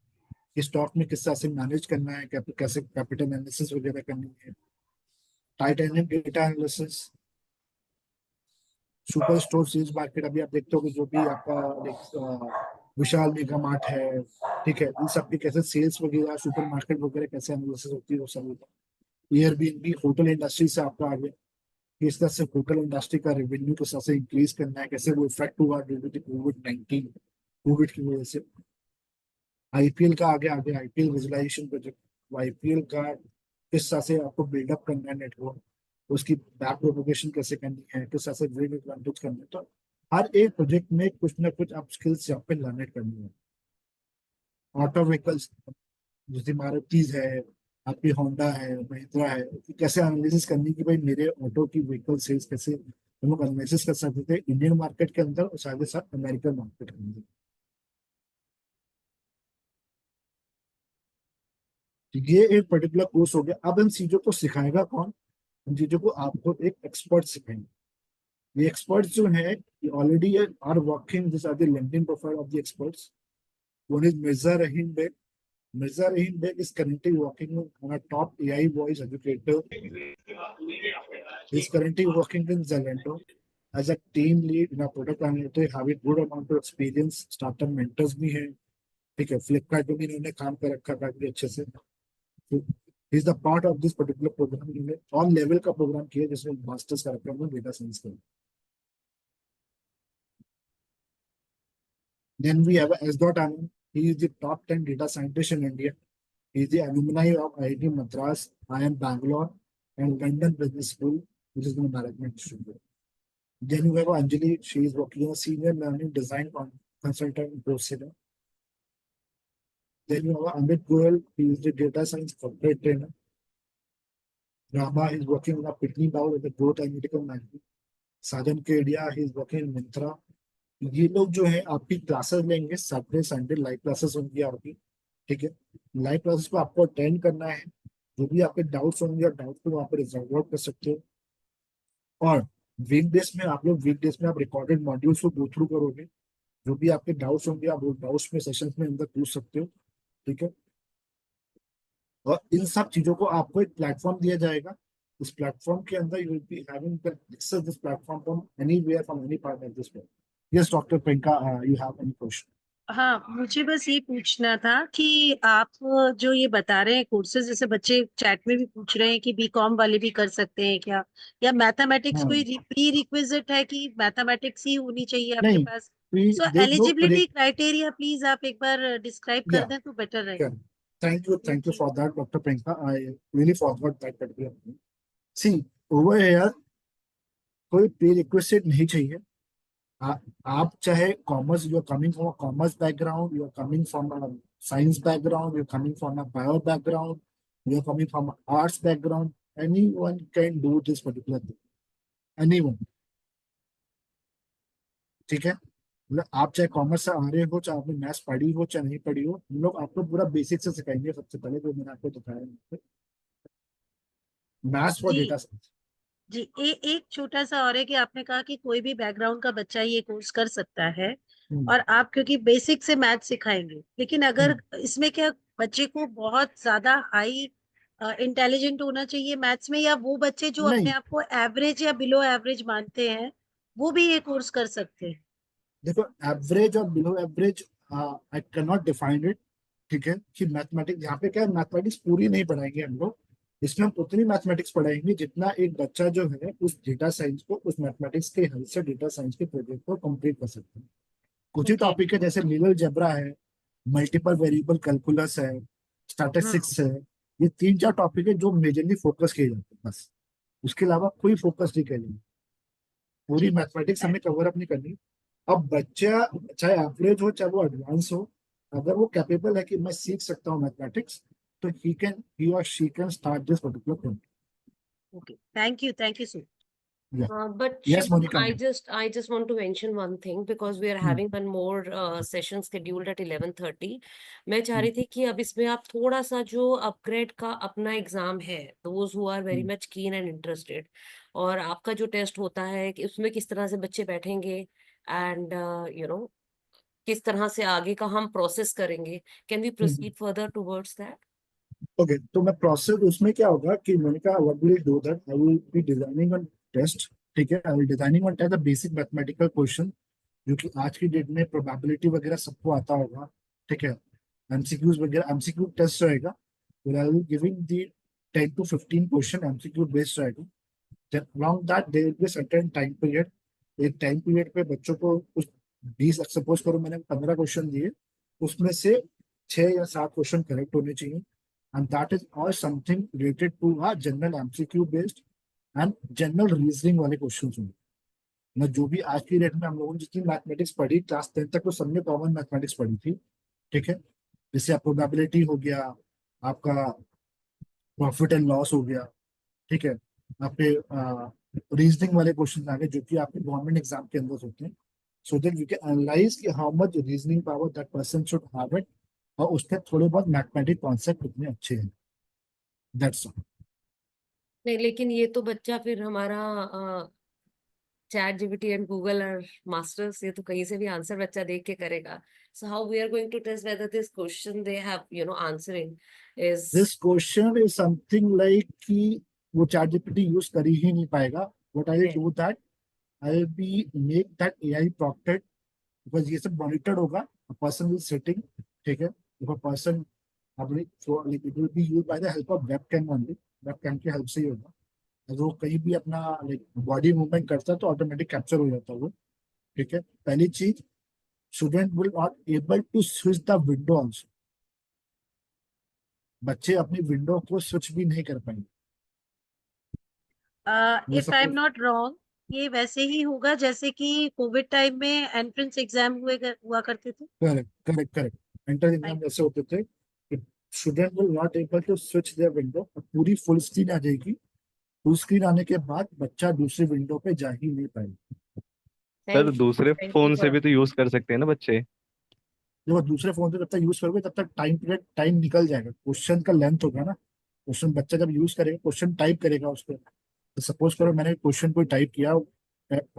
स्टॉक में किस तरह से मैनेज करना है, कैसे कैपिटल एनालिसिस वगैरह करनी है। Titanium data analysis, super store sales market, अभी आप देखते हो कि जो भी आपका विशाल मेगा मार्ट है, ठीक है, इन सब की कैसे सेल्स वगैरह, सुपर मार्केट वगैरह कैसे एनालिसिस होती है, वो सब होता है। एयरबीएनबी, होटल इंडस्ट्री से आपका आ गया, किस तरह से होटल इंडस्ट्री का रेवेन्यू किस तरह से इंक्रीज करना है, कैसे वो इफेक्ट हुआ ड्यू टू कोविड-19, कोविड की वजह से। आईपीएल का आगे आगे आईपीएल विजुअलाइजेशन प्रोजेक्ट, आईपीएल का किस तरह से आपको बिल्डअप करना है नेटवर्क, उसकी बैक प्रोपोगेशन कैसे करनी है, किस तरह से ग्रिड एडवांटेज करना है। तो हर एक प्रोजेक्ट में कुछ ना कुछ आप स्किल्स यहाँ पे लर्न करनी है। ऑटो व्हीकल्स, जैसे मारुतिज है, आपकी होंडा है, महिंद्रा है, कि कैसे एनालिसिस करनी कि भाई मेरे ऑटो की व्हीकल सेल्स कैसे हम लोग एनालिसिस कर सकते थे इंडियन मार्केट के अंदर और साथ ही साथ अमेरिकन मार्केट के अंदर। तो ये एक पर्टिकुलर कोर्स हो गया। अब इन चीजों को सिखाएगा कौन? इन चीजों को आपको एक एक्सपर्ट सिखाएंगे। ये एक्सपर्ट्स जो है already are working, this are the LinkedIn profile of the experts. One is Mirza Rahim Beg. Mirza Rahim Beg is currently working on a top AI voice educator. He is currently working in Zalando as a team lead in a product analytics, having good amount of experience. Startup mentors भी हैं, ठीक है। फ्लिपकार्ट में भी इन्होंने काम कर रखा है काफी अच्छे से। तो he is the part of this particular program। इन्होंने ऑन लेवल का प्रोग्राम किया जिसमें मास्टर्स का रखा है डेटा साइंस का। Then we have S. Anand. He is the top 10 data scientist in India. He is the alumni of IIT Madras, IIM Bangalore, and London Business School, which is the management studio. Then you have Anjali. She is working as a senior learning design consultant in Procedure. Then you have Amit Goel. He is the data science corporate trainer. Rama is working on a Pitney Bow with the growth analytical management. Sajan Kedia, he is working in Myntra. ये लोग जो है आपकी classes लेंगे, Saturday Sunday live classes होंगी आपकी, ठीक है। लाइव क्लासेस को आपको अटेंड करना है। जो भी आपके डाउट्स होंगे और डाउट को वहाँ पर रिजॉल्व आउट कर सकते हो। और वीकडेज में आप लोग, वीकडेज में आप रिकॉर्डेड मॉड्यूल्स को गो थ्रू करोगे। जो भी आपके डाउट्स होंगे आप वो डाउट्स में सेशंस में अंदर पूछ सकते हो, ठीक है। और इन सब चीजों को आपको एक प्लेटफॉर्म दिया जाएगा। इस प्लेटफॉर्म के अंदर you will be having the access this platform from anywhere, from any part of this world. Yes doctor Priyanka, you have any question? हाँ, मुझे बस ये पूछना था कि आप जो ये बता रहे हैं कोर्सेज, जैसे बच्चे चैट में भी पूछ रहे हैं कि बीकॉम वाले भी कर सकते हैं क्या, या मैथमेटिक्स हाँ, कोई प्री रिक्विजिट है कि मैथमेटिक्स ही होनी चाहिए आपके नहीं, पास? So there is no eligibility criteria please आप एक बार डिस्क्राइब कर या दें तो बेटर क्या, रहेगा। Thank you for that doctor Priyanka, I really forgot that particular thing. See, over here कोई प्री रिक्विजिट नहीं चाहिए। आ, आप चाहे commerce, you are coming from commerce background, you are coming from science background, you are coming from bio background, you are coming from arts background, anyone can do this particular thing, anyone, ठीक है। मतलब आप चाहे commerce से आ रहे हो, चाहे आपने मैथ्स पढ़ी हो चाहे नहीं पढ़ी हो, हम लोग आपको पूरा बेसिक से सिखाएंगे। सबसे पहले जो मैंने आपको दिखाया, मैथ्स फॉर जी डेटा साइंस। जी, एक छोटा सा और है कि आपने कहा कि कोई भी बैकग्राउंड का बच्चा ये कोर्स कर सकता है, और आप क्योंकि बेसिक से मैथ सिखाएंगे, लेकिन अगर इसमें क्या बच्चे को बहुत ज्यादा हाई इंटेलिजेंट होना चाहिए मैथ्स में, या वो बच्चे जो अपने नहीं, आप को एवरेज या बिलो एवरेज मानते हैं वो भी ये कोर्स कर सकते हैं? देखो, एवरेज और below average I can not define it, ठीक है। कि मैथमेटिक्स यहाँ पे क्या है, मैथमेटिक्स पूरी नहीं पढ़ाएंगे हम लोग। इसमें हम उतनी मैथमेटिक्स पढ़ाएंगे जितना एक बच्चा जो है उस डेटा साइंस को, उस मैथमेटिक्स के हेल्प से डेटा साइंस के प्रोजेक्ट को कंप्लीट कर सकते हैं। कुछ ही ओके। टॉपिक है जैसे लीनियर जबरा है, मल्टीपल वेरिएबल कैलकुलस है, हम्म। स्टैटिस्टिक्स है। ये 3-4 टॉपिक है जो मेजरली फोकस किए जाते हैं बस। उसके अलावा कोई फोकस नहीं किया जाता। पूरी मैथमेटिक्स हमें कवर अप नहीं करनी। अब बच्चा चाहे एवरेज हो चाहे वो एडवांस हो, अगर वो कैपेबल है कि मैं सीख सकता हूँ मैथमेटिक्स, तो ही और she can start this particular thing. Okay. Thank you so much. But Yes, Shivam, Monica. I just want to mention one thing because we are having one more session scheduled at 11:30. मैं चाह रही थी कि अब इसमें आप थोड़ा सा जो अपग्रेड का अपना एग्जाम है, those who are very much keen and interested, और आपका जो टेस्ट होता है कि उसमें किस तरह से बच्चे बैठेंगे एंड किस तरह से आगे का हम प्रोसेस करेंगे, can we proceed further towards that? Okay, तो मैं प्रोसेस उसमें क्या होगा कि मैंने कहा what will do that, I will be designing one test. ठीक है, I will designing one test the basic mathematical question, जो कि आज की डेट में प्रोबेबिलिटी वगैरह सबको आता होगा। ठीक है, एमसीक्यूज वगैरह, एमसीक्यू टेस्ट रहेगा, I will giving the 10 to 15 question MCQ based रहेगा। Then around that there will be certain time period. एक टाइम पीरियड पे बच्चों को उस 20, सपोज करो मैंने 15 क्वेश्चन दिए, उसमें से 6 या 7 क्वेश्चन करेक्ट होने चाहिए, and that is all something related to our general MCQ based and general reasoning वाले क्वेश्चंस होंगे। ना जो भी आज की डेट में हम लोगों ने जितनी मैथमेटिक्स पढ़ी क्लास 10 तक, तो सबने कॉमन मैथमेटिक्स पढ़ी थी। ठीक है, जैसे प्रोबेबिलिटी हो गया, आपका प्रॉफिट एंड लॉस हो गया। ठीक है, आपके रीजनिंग वाले क्वेश्चन आ गए जो कि आपके गवर्नमेंट एग्जाम के अंदर होते हैं, so that we can analyse कि how much reasoning power that person should have it, और उसके थोड़े बहुत मैथमेटिक कॉन्सेप्ट कितने अच्छे हैं, दैट्स ऑल। नहीं, लेकिन ये तो बच्चा फिर हमारा चैट जीपीटी एंड गूगल और मास्टर्स, ये तो कहीं से भी आंसर बच्चा देख के करेगा। So how we are going to test whether this question they have answering is this question is something like कि वो चैट जीपीटी यूज कर ही नहीं पाएगा। What I will do that, I will be make that AI prompted, because ये सब monitored होगा, a person will sitting. ठीक है, if a person it will be use by the help of webcam only, webcam की help से ही होगा। अगर वो कहीं भी अपना लाइक बॉडी मूवमेंट करता है तो ऑटोमेटिक कैप्चर हो जाता है वो। ठीक है, पहली चीज, student will not able to switch the window also, बच्चे अपनी विंडो को स्विच भी नहीं कर पाएंगे। मैं If I'm suppose, not wrong, ये वैसे ही होगा जैसे कि कोविड टाइम में एंट्रेंस एग्जाम हुआ करते थे। Correct correct correct, enter exam Right. जैसे होते थे कि student will not able to switch their window, पूरी फुल स्क्रीन आ जाएगी। फुल स्क्रीन आने के बाद बच्चा दूसरी विंडो पे जा ही नहीं पाएगा। सर थैंक दूसरे यू फोन से फॉर भी तो यूज कर सकते हैं ना बच्चे। जब वो दूसरे फोन से जब तक यूज करोगे तब तक टाइम निकल जाएगा, क्वेश्चन का लेंथ होगा ना। क्वेश्चन बच्चा जब यूज करेगा, क्वेश्चन टाइप करेगा उसको, तो सपोज करो मैंने क्वेश्चन को टाइप किया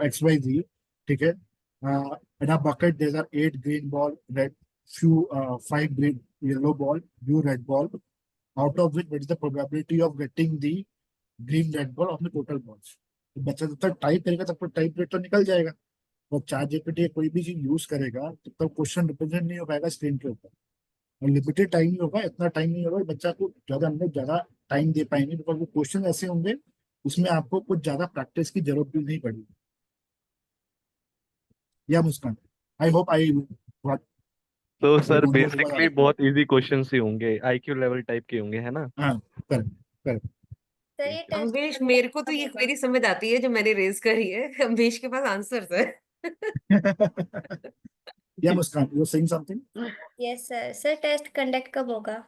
XYZ। ठीक है, in a bucket there are 8 green ball, red few 5 green yellow ball, blue red ball, out of which what is the probability of getting the green red ball of the total balls। तो बच्चा जब तक type करेगा तब तक type rate तो निकल जाएगा। और चैट जीपीटी कोई भी चीज यूज करेगा तब तक क्वेश्चन रिप्रेजेंट नहीं हो पाएगा स्क्रीन के ऊपर, और लिमिटेड टाइम ही होगा, इतना टाइम नहीं होगा बच्चा को ज्यादा हम लोग ज्यादा टाइम दे पाएंगे, बिकॉज वो क्वेश्चन ऐसे होंगे उसमें आपको कुछ ज्यादा प्रैक्टिस की जरूरत भी नहीं पड़ेगी। या मुस्कान, आई होप आई व्हाट तो आई सर डोंट नो बेसिकली बहुत इजी क्वेश्चंस ही होंगे, आईक्यू लेवल टाइप के होंगे, है ना? हाँ, करेक्ट करेक्ट। सर ये टेस्ट अम्बेश, मेरे को तो ये क्वेरी समझ आती है जो मैंने रेज करी है, अम्बेश के पास आंसर है। या Muskan, you saying something? Yes sir, sir test conduct कब होगा?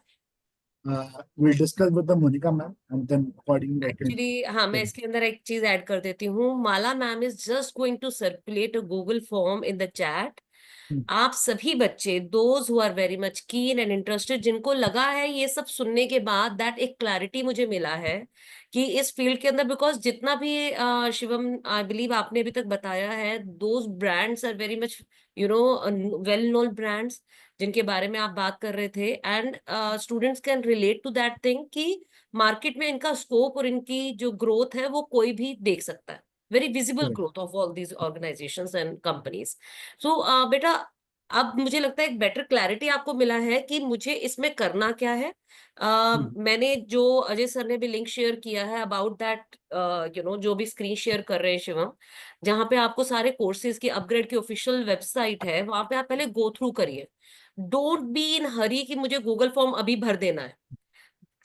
Will discuss with the Monica ma'am and then accordingly I can. Actually हाँ, मैं इसके अंदर एक चीज ऐड कर देती हूँ। Mala ma'am is just going to circulate a Google form in the chat. आप सभी बच्चे, those who are very much keen and interested, जिनको लगा है ये सब सुनने के बाद दैट एक क्लैरिटी मुझे मिला है कि इस फील्ड के अंदर, बिकॉज जितना भी शिवम आई बिलीव आपने अभी तक बताया है, those brands are very much well known brands जिनके बारे में आप बात कर रहे थे, and students can relate to that thing कि मार्केट में इनका स्कोप और इनकी जो ग्रोथ है वो कोई भी देख सकता है, very visible growth of all these organisations and companies. So बेटा, अब मुझे लगता है एक बेटर क्लैरिटी आपको मिला है कि मुझे इसमें करना क्या है। मैंने जो अजय सर ने भी लिंक शेयर किया है अबाउट दैट, जो भी स्क्रीन शेयर कर रहे हैं शिवम, जहां पे आपको सारे कोर्सेज की अपग्रेड की ऑफिशियल वेबसाइट है, वहां पे आप पहले गो थ्रू करिए। डोंट बी इन हरी कि मुझे गूगल फॉर्म अभी भर देना है।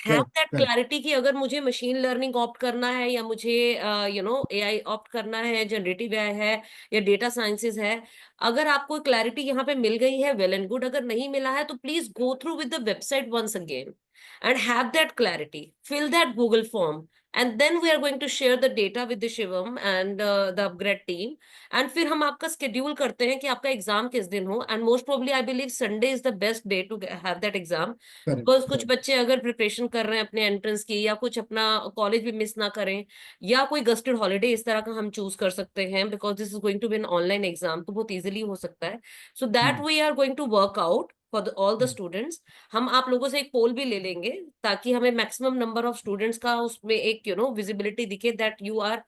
Have correct that correct clarity कि अगर मुझे मशीन लर्निंग ऑप्ट करना है या मुझे एआई ऑप्ट करना है, जनरेटिव एआई है या डेटा साइंसेस है, अगर आपको क्लैरिटी यहाँ पे मिल गई है, वेल एंड गुड। अगर नहीं मिला है तो please go through with the website once again and have that clarity, fill that Google form, and then we are going to share the data with the Shivam and the upgrade team, and फिर हम आपका schedule करते हैं कि आपका exam किस दिन हो, and most probably I believe Sunday is the best day to have that exam, correct because कुछ करेक्ट बच्चे अगर प्रिपरेशन कर रहे हैं अपने एंट्रेंस की, या कुछ अपना कॉलेज भी मिस ना करें, या कोई गस्टेड हॉलीडे इस तरह का हम चूज कर सकते हैं, because this is going to be an online exam, तो बहुत इजीली हो सकता है। So that we are going to work out for all the students. हम आप लोगों से एक पोल भी ले लेंगे ताकि हमें मैक्सिमम नंबर ऑफ स्टूडेंट्स का उसमें एक विजिबिलिटी दिखे that you are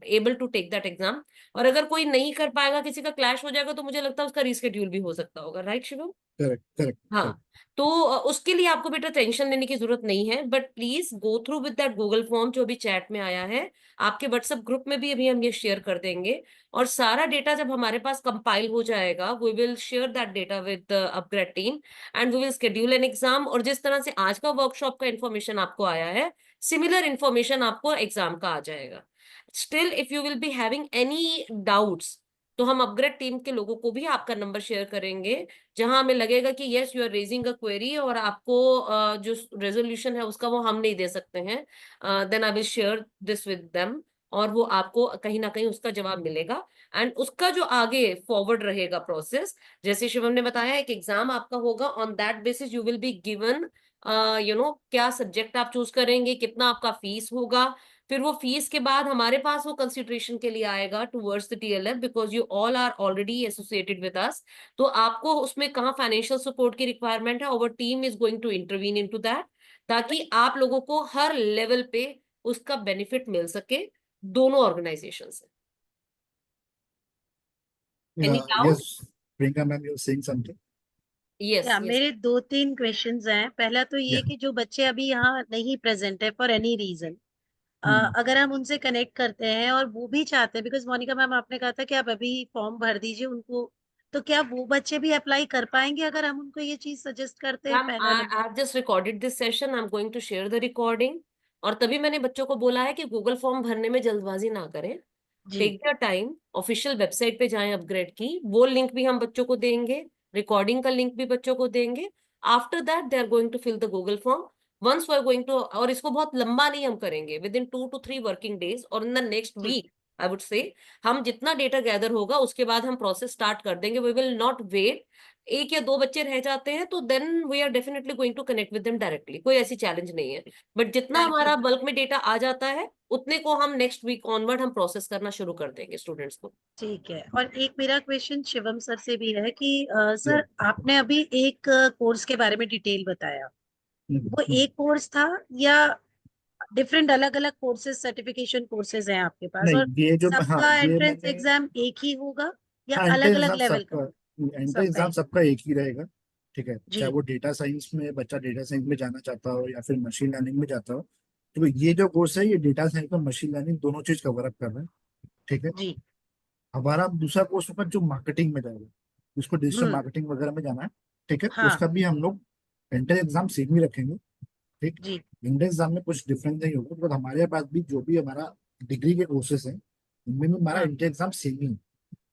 able to take that exam. और अगर कोई नहीं कर पाएगा, किसी का क्लैश हो जाएगा, तो मुझे लगता है उसका रीस्केड्यूल भी हो सकता होगा, राइट शिवम? करेक्ट करेक्ट हाँ, तो उसके लिए आपको बेटा टेंशन लेने की जरूरत नहीं है, but please go through with that Google form जो अभी चैट में आया है। आपके व्हाट्सएप ग्रुप में भी अभी हम ये शेयर कर देंगे, और सारा डेटा जब हमारे पास कंपाइल हो जाएगा, we will share that data with the upGrad team and we will schedule an exam. और जिस तरह से आज का वर्कशॉप का इन्फॉर्मेशन आपको आया है, सिमिलर इन्फॉर्मेशन आपको एग्जाम का आ जाएगा। Still if you will be having any doubts, तो हम अपग्रेड टीम के लोगों को भी आपका नंबर शेयर करेंगे, जहां हमें लगेगा कि yes you are raising a query और आपको जो रेजोल्यूशन है उसका वो हम नहीं दे सकते हैं, then I will share this with them, और वो आपको कहीं ना कहीं उसका जवाब मिलेगा। एंड उसका जो आगे फॉरवर्ड रहेगा प्रोसेस, जैसे शिवम ने बताया, एक एग्जाम आपका होगा, on that basis you will be given क्या सब्जेक्ट आप चूज करेंगे, कितना आपका फीस होगा। फिर वो फीस के बाद हमारे पास वो कंसिडरेशन के लिए आएगा towards the TLF, because you all are already associated with us. तो आपको उसमें कहाँ फाइनेंशियल सपोर्ट की रिक्वायरमेंट है, और team is going to intervene into that, ताकि आप लोगों को हर लेवल पे उसका बेनिफिट मिल सके दोनों ऑर्गेनाइजेशन से। Any doubt? Yes Priyanka ma'am, you saying something? Yes या यस। मेरे 2-3 क्वेश्चंस हैं। पहला तो ये या कि जो बच्चे अभी यहाँ नहीं प्रेजेंट है फॉर एनी रीजन, हम्म अगर हम उनसे कनेक्ट करते हैं और वो भी चाहते हैं, बिकॉज मोनिका मैम आपने कहा था कि आप अभी फॉर्म भर दीजिए उनको, तो क्या वो बच्चे भी अप्लाई कर पाएंगे अगर हम उनको ये चीज सजेस्ट करते हैं? मैम पहला I number. Have just recorded this session, I am going to share the recording. और तभी मैंने बच्चों को बोला है कि गूगल फॉर्म भरने में जल्दबाजी ना करें, जी take your time, official website पे जाएं अपग्रेड की, वो लिंक भी हम बच्चों को देंगे, रिकॉर्डिंग का लिंक भी बच्चों को देंगे। After that they are going to fill the Google form. Once we are going to, और इसको बहुत लंबा नहीं हम करेंगे, within 2 to 3 working days और इन द नेक्स्ट जी वीक आई वुड से। हम जितना डेटा गैदर होगा उसके बाद हम प्रोसेस स्टार्ट कर देंगे, वी विल नॉट वेट। एक या दो बच्चे रह जाते हैं तो then we are definitely going to connect with them directly, कोई ऐसी चैलेंज नहीं है। बट जितना थैंक यू। हमारा बल्क में डेटा आ जाता है, उतने को हम नेक्स्ट वीक ऑनवर्ड हम प्रोसेस करना शुरू कर देंगे स्टूडेंट्स को। ठीक है। और एक मेरा क्वेश्चन शिवम सर से भी है कि या सर आपने अभी एक कोर्स के बारे में डिटेल बताया, वो एक कोर्स था या डिफरेंट अलग अलग कोर्सेज, सर्टिफिकेशन कोर्सेज हैं आपके पास? नहीं, और ये जो, हाँ, सबका ये एंट्रेंस मैंने, एग्जाम एक ही होगा या हाँ, अलग एंट्रेंस अलग एग्जाम लेवल का? सबका, एंट्रेंस सबका एग्जाम एक। सबका एक ही रहेगा। ठीक है, चाहे जी वो डेटा साइंस में बच्चा डेटा साइंस में जाना चाहता हो या फिर मशीन लर्निंग में जाता हो, तो ये जो कोर्स है ये डेटा साइंस और मशीन लर्निंग दोनों चीज कवर अप कर रहा है। ठीक है, जी। हमारा दूसरा कोर्स होगा जो मार्केटिंग में जाएगा, उसको डिजिटल हम्म। मार्केटिंग वगैरह में जाना है। ठीक है, हाँ। उसका भी हम लोग एंट्रेंस एग्जाम सेम ही रखेंगे। ठीक, जी एंट्रेंस एग्जाम में कुछ डिफरेंस नहीं होगा, बिकॉज हमारे पास भी जो भी हमारा डिग्री के कोर्सेज हैं उनमें भी हमारा हाँ एंट्रेंस एग्जाम सेम ही है।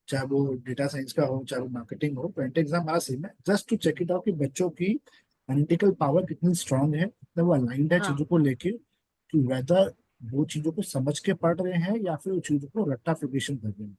चाहे वो डेटा साइंस का हो, चाहे वो मार्केटिंग हो, तो एंट्रेंस एग्जाम हमारा सेम है, just to check it out कि बच्चों की एनालिटिकल पावर कितनी स्ट्रांग है, मतलब वो अलाइंड है हाँ। चीजों को लेके, कि वेदर वो चीजों को समझ के पढ़ रहे हैं या फिर वो चीजों को रट्टाफिकेशन कर रहे हैं।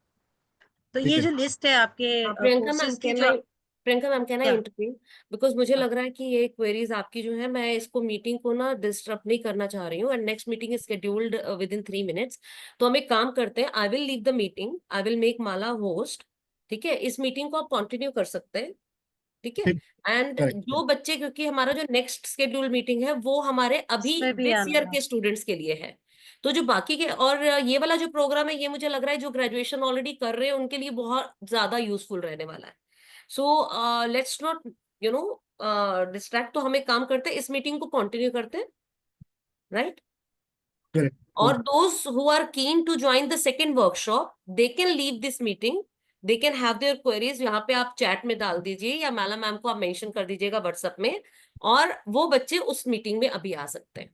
तो ठीक ये है, जो लिस्ट है आपके प्रियंका मैम कोर्सेज की कहना जो। प्रियंका मैम कहना क्या? इंटरव्यू, बिकॉज मुझे हाँ, लग रहा है कि ये क्वेरीज आपकी जो है, मैं इसको मीटिंग को ना डिस्टर्ब नहीं करना चाह रही हूँ, and next meeting is scheduled with in 3 minutes। तो हम एक काम करते हैं, I will leave the meeting, I will make Mala host. ठीक है, इस मीटिंग को आप कंटिन्यू कर सकते हैं। ठीक है, ठीक, एंड करेक्ट, जो बच्चे, क्योंकि हमारा जो नेक्स्ट शेड्यूल मीटिंग है वो हमारे अभी इसमें भी दिस आना ईयर है। के स्टूडेंट्स के लिए है। तो जो बाकी के, और ये वाला जो प्रोग्राम है, ये मुझे लग रहा है जो ग्रेजुएशन ऑलरेडी कर रहे हैं उनके लिए बहुत ज्यादा यूजफुल रहने वाला है। So let's not you know distract. तो हम एक काम करते हैं, इस मीटिंग को कंटिन्यू करते हैं, राइट? करेक्ट। और those who are keen to join the second workshop, they can leave this meeting they can have their queries, यहाँ पे आप चैट में डाल दीजिए या माला मैम को आप मेंशन कर दीजिएगा व्हाट्सएप में, और वो बच्चे उस मीटिंग में अभी आ सकते हैं।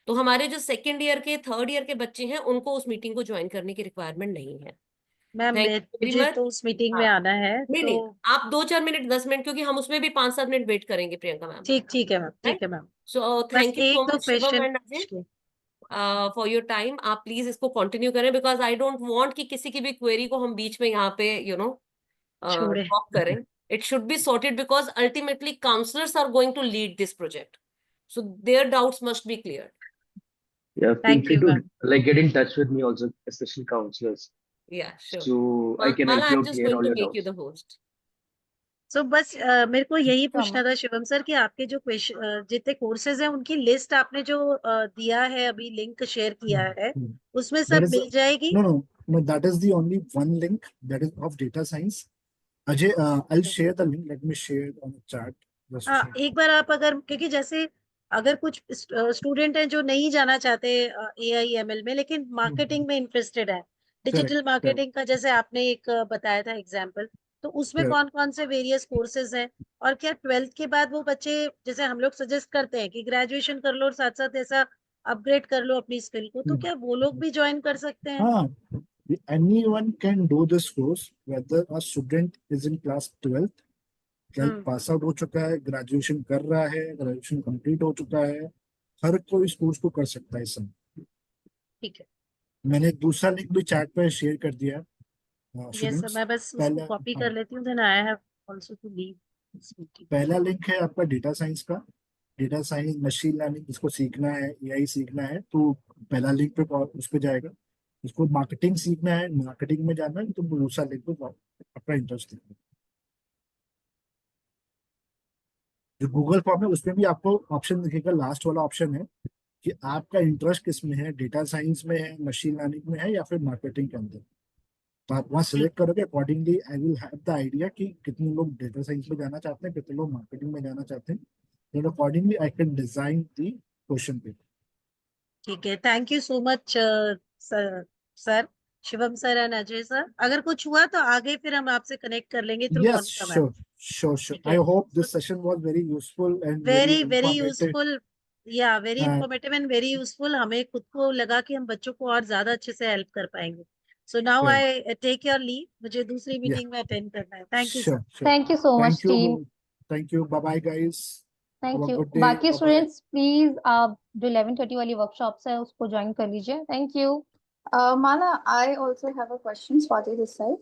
तो हमारे जो सेकेंड ईयर के थर्ड ईयर के बच्चे हैं उनको उस मीटिंग को ज्वाइन करने की रिक्वायरमेंट नहीं है। मैम थैंक यू वेरी मुझे मच। तो उस मीटिंग में हाँ, आना है, नहीं तो नहीं, आप 2-4 मिनट 10 मिनट, क्योंकि हम उसमें भी 5-7 मिनट वेट करेंगे प्रियंका मैम। ठीक है मैम, राइट, ठीक है मैम। सो बस थैंक यू एक सो दो much Shivam question and Ajay for your time. आप प्लीज इसको कंटिन्यू करें, बिकॉज आई डोंट वांट कि किसी की भी क्वेरी को हम बीच में यहाँ पे छोड़े। ड्रॉप करें। It should be sorted because ultimately counsellors are going to lead this project, so their doubts must be cleared. Yeah, feel thank free you to ma'am. like get in touch with me also, especially counselors, Yeah, sure. so I can Mala, help you I'm out just clear going all to your make you doubts. the host. सो बस मेरे को यही Sure, पूछना था Shivam sir कि आपके जो question जितने कोर्सेज हैं उनकी लिस्ट आपने जो दिया है, अभी लिंक शेयर किया है, उसमें That सब is मिल जाएगी? no, that is the only one link that is of data science. Ajay, I'll share the link. Let me share it on the chat. Just a हाँ, second. एक बार आप अगर, क्योंकि जैसे अगर कुछ स्टूडेंट हैं जो नहीं जाना चाहते AI/ML में, लेकिन मार्केटिंग में इंटरेस्टेड है, डिजिटल Correct, मार्केटिंग का जैसे आपने एक बताया था एग्जाम्पल, तो उसमें correct. कौन कौन से वेरियस कोर्सेज हैं? और क्या 12th के बाद वो बच्चे, जैसे हम लोग सजेस्ट करते हैं कि ग्रेजुएशन कर लो और साथ साथ ऐसा अपग्रेड कर लो अपनी स्किल को, तो क्या वो लोग भी ज्वाइन कर सकते हैं? हाँ, anyone can do this course, whether a student is in class 12th pass out हो चुका है, ग्रेजुएशन कर रहा है, ग्रेजुएशन कंप्लीट हो चुका है, हर कोई इस कोर्स को कर सकता है। इस समय ठीक है। मैंने एक दूसरा लिंक भी चैट पर शेयर कर दिया है। यस सर, स्टूडेंट्स, मैं बस उसको पहला, कॉपी हाँ, कर लेती हूँ, then I have also to leave this meeting. पहला लिंक है आपका डेटा साइंस का। डेटा साइंस, मशीन लर्निंग जिसको सीखना है, एआई सीखना है, तो पहला लिंक पे उस पे जाएगा। जिसको मार्केटिंग सीखना है, मार्केटिंग में जाना है, तो दूसरा लिंक पे अपना इंटरेस्ट है। जो गूगल फॉर्म है उसमें भी आपको ऑप्शन दिखेगा, लास्ट वाला ऑप्शन है कि आपका इंटरेस्ट किस में है, डेटा साइंस में है, मशीन लर्निंग में है, या फिर मार्केटिंग के अंदर। तो आप वहाँ ठीक। सिलेक्ट करोगे, accordingly I will have the idea कि कितने लोग डेटा साइंस में जाना चाहते हैं, कितने लोग मार्केटिंग में जाना चाहते हैं। then accordingly I can design the question paper. ठीक है, thank you so much sir Shivam sir and Ajay sir. अगर कुछ हुआ तो आगे फिर हम आपसे कनेक्ट कर लेंगे through Yes, Monica ma'am. sure. ठीक I है, hope this session was very useful and very very informative. Useful, या very And informative and very useful. हमें खुद को लगा कि हम बच्चों को और ज्यादा अच्छे से हेल्प कर पाएंगे। So now yeah, I take your leave, मुझे दूसरी yeah, मीटिंग में अटेंड करना है। Thank you sir. sure. Thank you so much Thank you, टीम। thank you. Bye bye, guys. Have thank a you. good day. बाकी Bye bye. Students please आप जो 11:30 वाली वर्कशॉप्स है उसको ज्वाइन कर लीजिए। Thank you. Mala, I also have a question. Swati this side.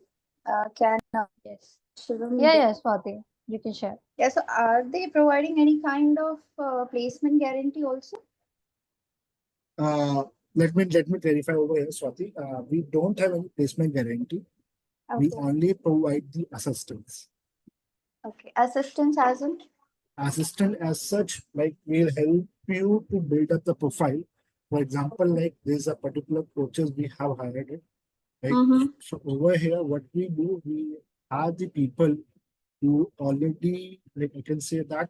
Can yes Shivam या Swati you can share. yeah, so are they providing any kind of placement guarantee also? Uh, let me clarify over here, Swati. We don't have any placement guarantee. We Okay. only provide the assistance. Okay. Assistance as in? Assistant as such, like we'll help you to build up the profile. For example, like there's a particular coaches we have hired it. Right? Mm-hmm. So over here, what we do, we have the people who already, like I can say that,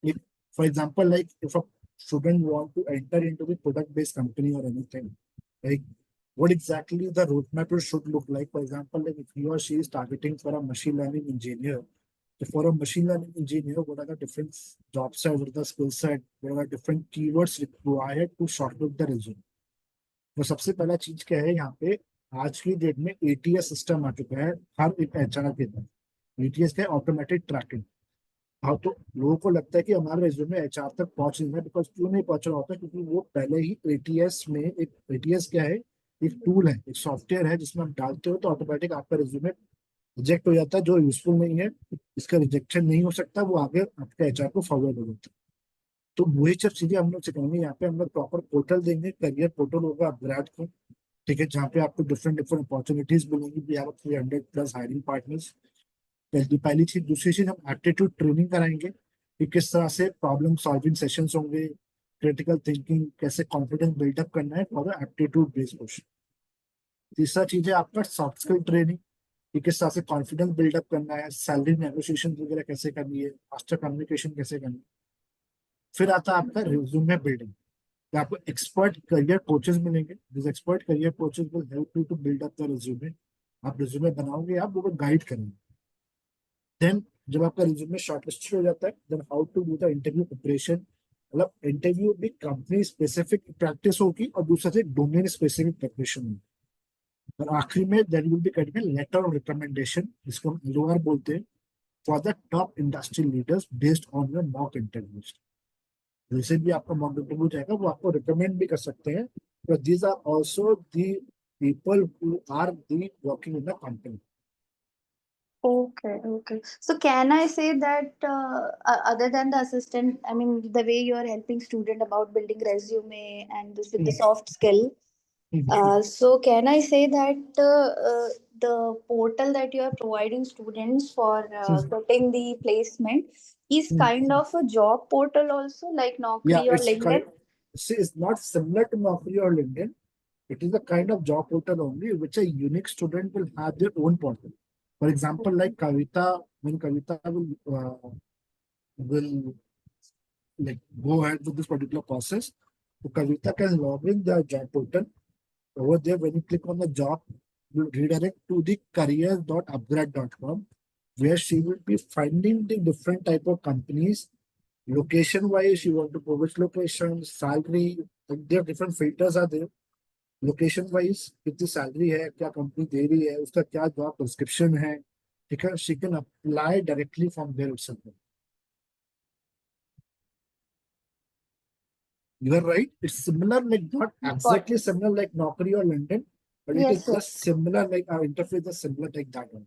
if, for example, like if a student want to enter into the product-based company or anything, like what exactly the roadmap should look like. For example, like if he or she is targeting for a machine learning engineer, so for a machine learning engineer, what are the different job set, what are the skill set, what are the different keywords required to shortlist the resume. तो सबसे पहला चीज क्या है यहाँ पे, आज की डेट में ATS सिस्टम आ चुका है हर एक HR के पास। ATS का ऑटोमेटिक ट्रैकिंग। हाँ, तो लोगों को लगता है कि हमारा रेज्यूमे HR तक पहुंच नहीं है, बिकॉज क्यों नहीं पहुंच रहा होता, क्योंकि वो पहले ही ATS में, एक ATS क्या है, एक टूल है, एक सॉफ्टवेयर है जिसमें आप डालते हो तो ऑटोमेटिक आपका रेज्यूमे रिजेक्ट हो जाता है, जो यूजफुल नहीं है, इसका रिजेक्शन नहीं हो सकता, वो आगे आपके HR को फॉरवर्ड हो जाता है। तो वही सब चीजें हम लोग सिखाएंगे यहाँ पे। हम लोग प्रॉपर पोर्टल देंगे, करियर पोर्टल होगा अपग्रेड को, ठीक है, जहाँ पे आपको डिफरेंट डिफरेंट अपॉर्चुनिटीज मिलेंगी। We have 300+ hiring partners. पहली चीज। दूसरी चीज, हम एप्टीट्यूड ट्रेनिंग कराएंगे कि किस तरह से प्रॉब्लम सॉल्विंग सेशंस होंगे, क्रिटिकल थिंकिंग, कैसे कॉन्फिडेंस बिल्डअप करना है फॉर एप्टीट्यूड बेस्ड क्वेश्चन। तीसरा चीज है आपका सॉफ्ट स्किल ट्रेनिंग, कि किस तरह से कॉन्फिडेंस बिल्डअप करना है, सैलरी नेगोशिएशन वगैरह कैसे करनी है, मास्टर कम्युनिकेशन कैसे करनी है। फिर आता है आपका रिज्यूमे बिल्डिंग, आपको एक्सपर्ट करियर कोचेस मिलेंगे। This expert career coaches will help you to build up the resume आप रिज्यूमे बनाओगे, आप वो गाइड करेंगे। देन जब आपका रिज्यूमे शॉर्टलिस्टेड हो जाता है, then how to do the interview preparation, मतलब इंटरव्यू भी कंपनी स्पेसिफिक प्रैक्टिस होगी और दूसरा से डोमेन स्पेसिफिक प्रिपरेशन होगी। और आखिरी में there will be getting letter of recommendation, जिसको हम LOR बोलते हैं, for the top industry leaders based on your mock interviews. जैसे भी आपका मॉक इंटरव्यू जाएगा वो आपको रिकमेंड भी कर सकते हैं, but these are also the people who are the working in the company. Okay, okay. So can I say that other than the assistant, I mean, the way you are helping student about building resume and this with the soft skill, so can I say that the portal that you are providing students for getting the placement is kind of a job portal also, like Yeah, Naukri or LinkedIn? it's not similar to Naukri or LinkedIn. It is a kind of job portal only, which a unique student will have their own portal. For example, like Kavita, when Kavita will like go ahead with this particular process, so Kavita can log in the job portal. Over there, when you click on the job, you redirect to the careers.upgrad.com, where she will be finding the different type of companies. Location wise, you want to go which location, salary, like there are different filters are there. Location wise कितनी salary है, क्या company दे रही है, उसका क्या job description है, ठीक है, she can apply directly from there itself. You are right, it's similar, like not exactly similar like Naukri or LinkedIn, but it Yes, is just similar, like our interface is similar like that one.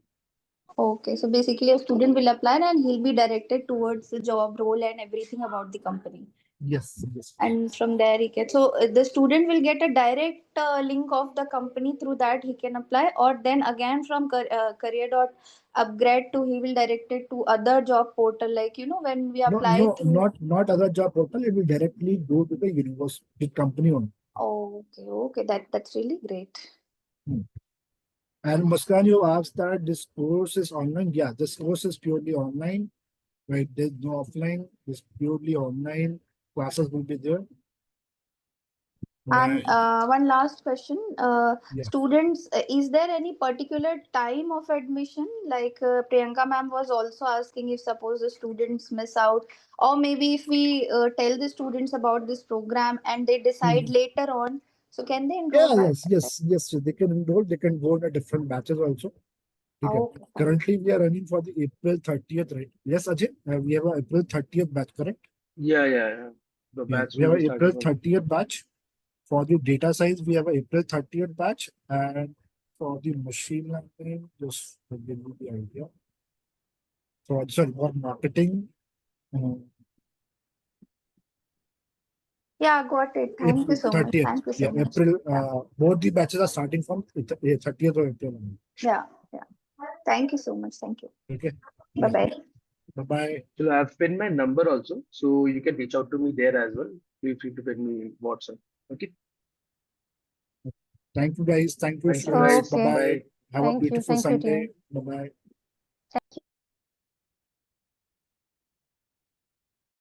okay. So basically, a student will apply and he'll be directed towards the job role and everything about the company. Yes, yes. And from there he gets, so the student will get a direct link of the company, through that he can apply, or then again from career.upgrade to he will direct it to other job portal, like when we No, apply no, through. not other job portal, it will directly go to the university company only. Okay, that's really great. And Muskan, you asked that this course is online. Yeah, this course is purely online, right? There's no offline, it's purely online. Classes will be there. And one last question, Yeah. students, is there any particular time of admission? Like Priyanka ma'am was also asking, if suppose the students miss out, or maybe if we tell the students about this program and they decide later on, so can they enroll Yeah, back? yes. They can enroll. They can go in a different batches also. Okay. Okay, fine. Currently, we are running for the April 30th, right? Yes, Ajay. We have a April 30th batch, correct? Yeah. The Yeah, batch we will have be a April starting on 30th batch. For the data science, we have a April 30th batch, and for the machine learning, just to give you the idea. For marketing, Yeah, got it. Thank you April so much. 30th. Thank you so Yeah, much. April. Both the batches are starting from 30th of April. Yeah. Thank you so much. Thank you. Okay. Bye bye. Bye-bye. So I've pinned my number also, so you can reach out to me there as well. Feel free to pin me in WhatsApp. Okay. Thank you, guys. Thank you, Thank you, students. guys. Okay. Bye-bye. Bye. Have a Thank you. beautiful Thank you, Sunday. team. Bye-bye. Thank you.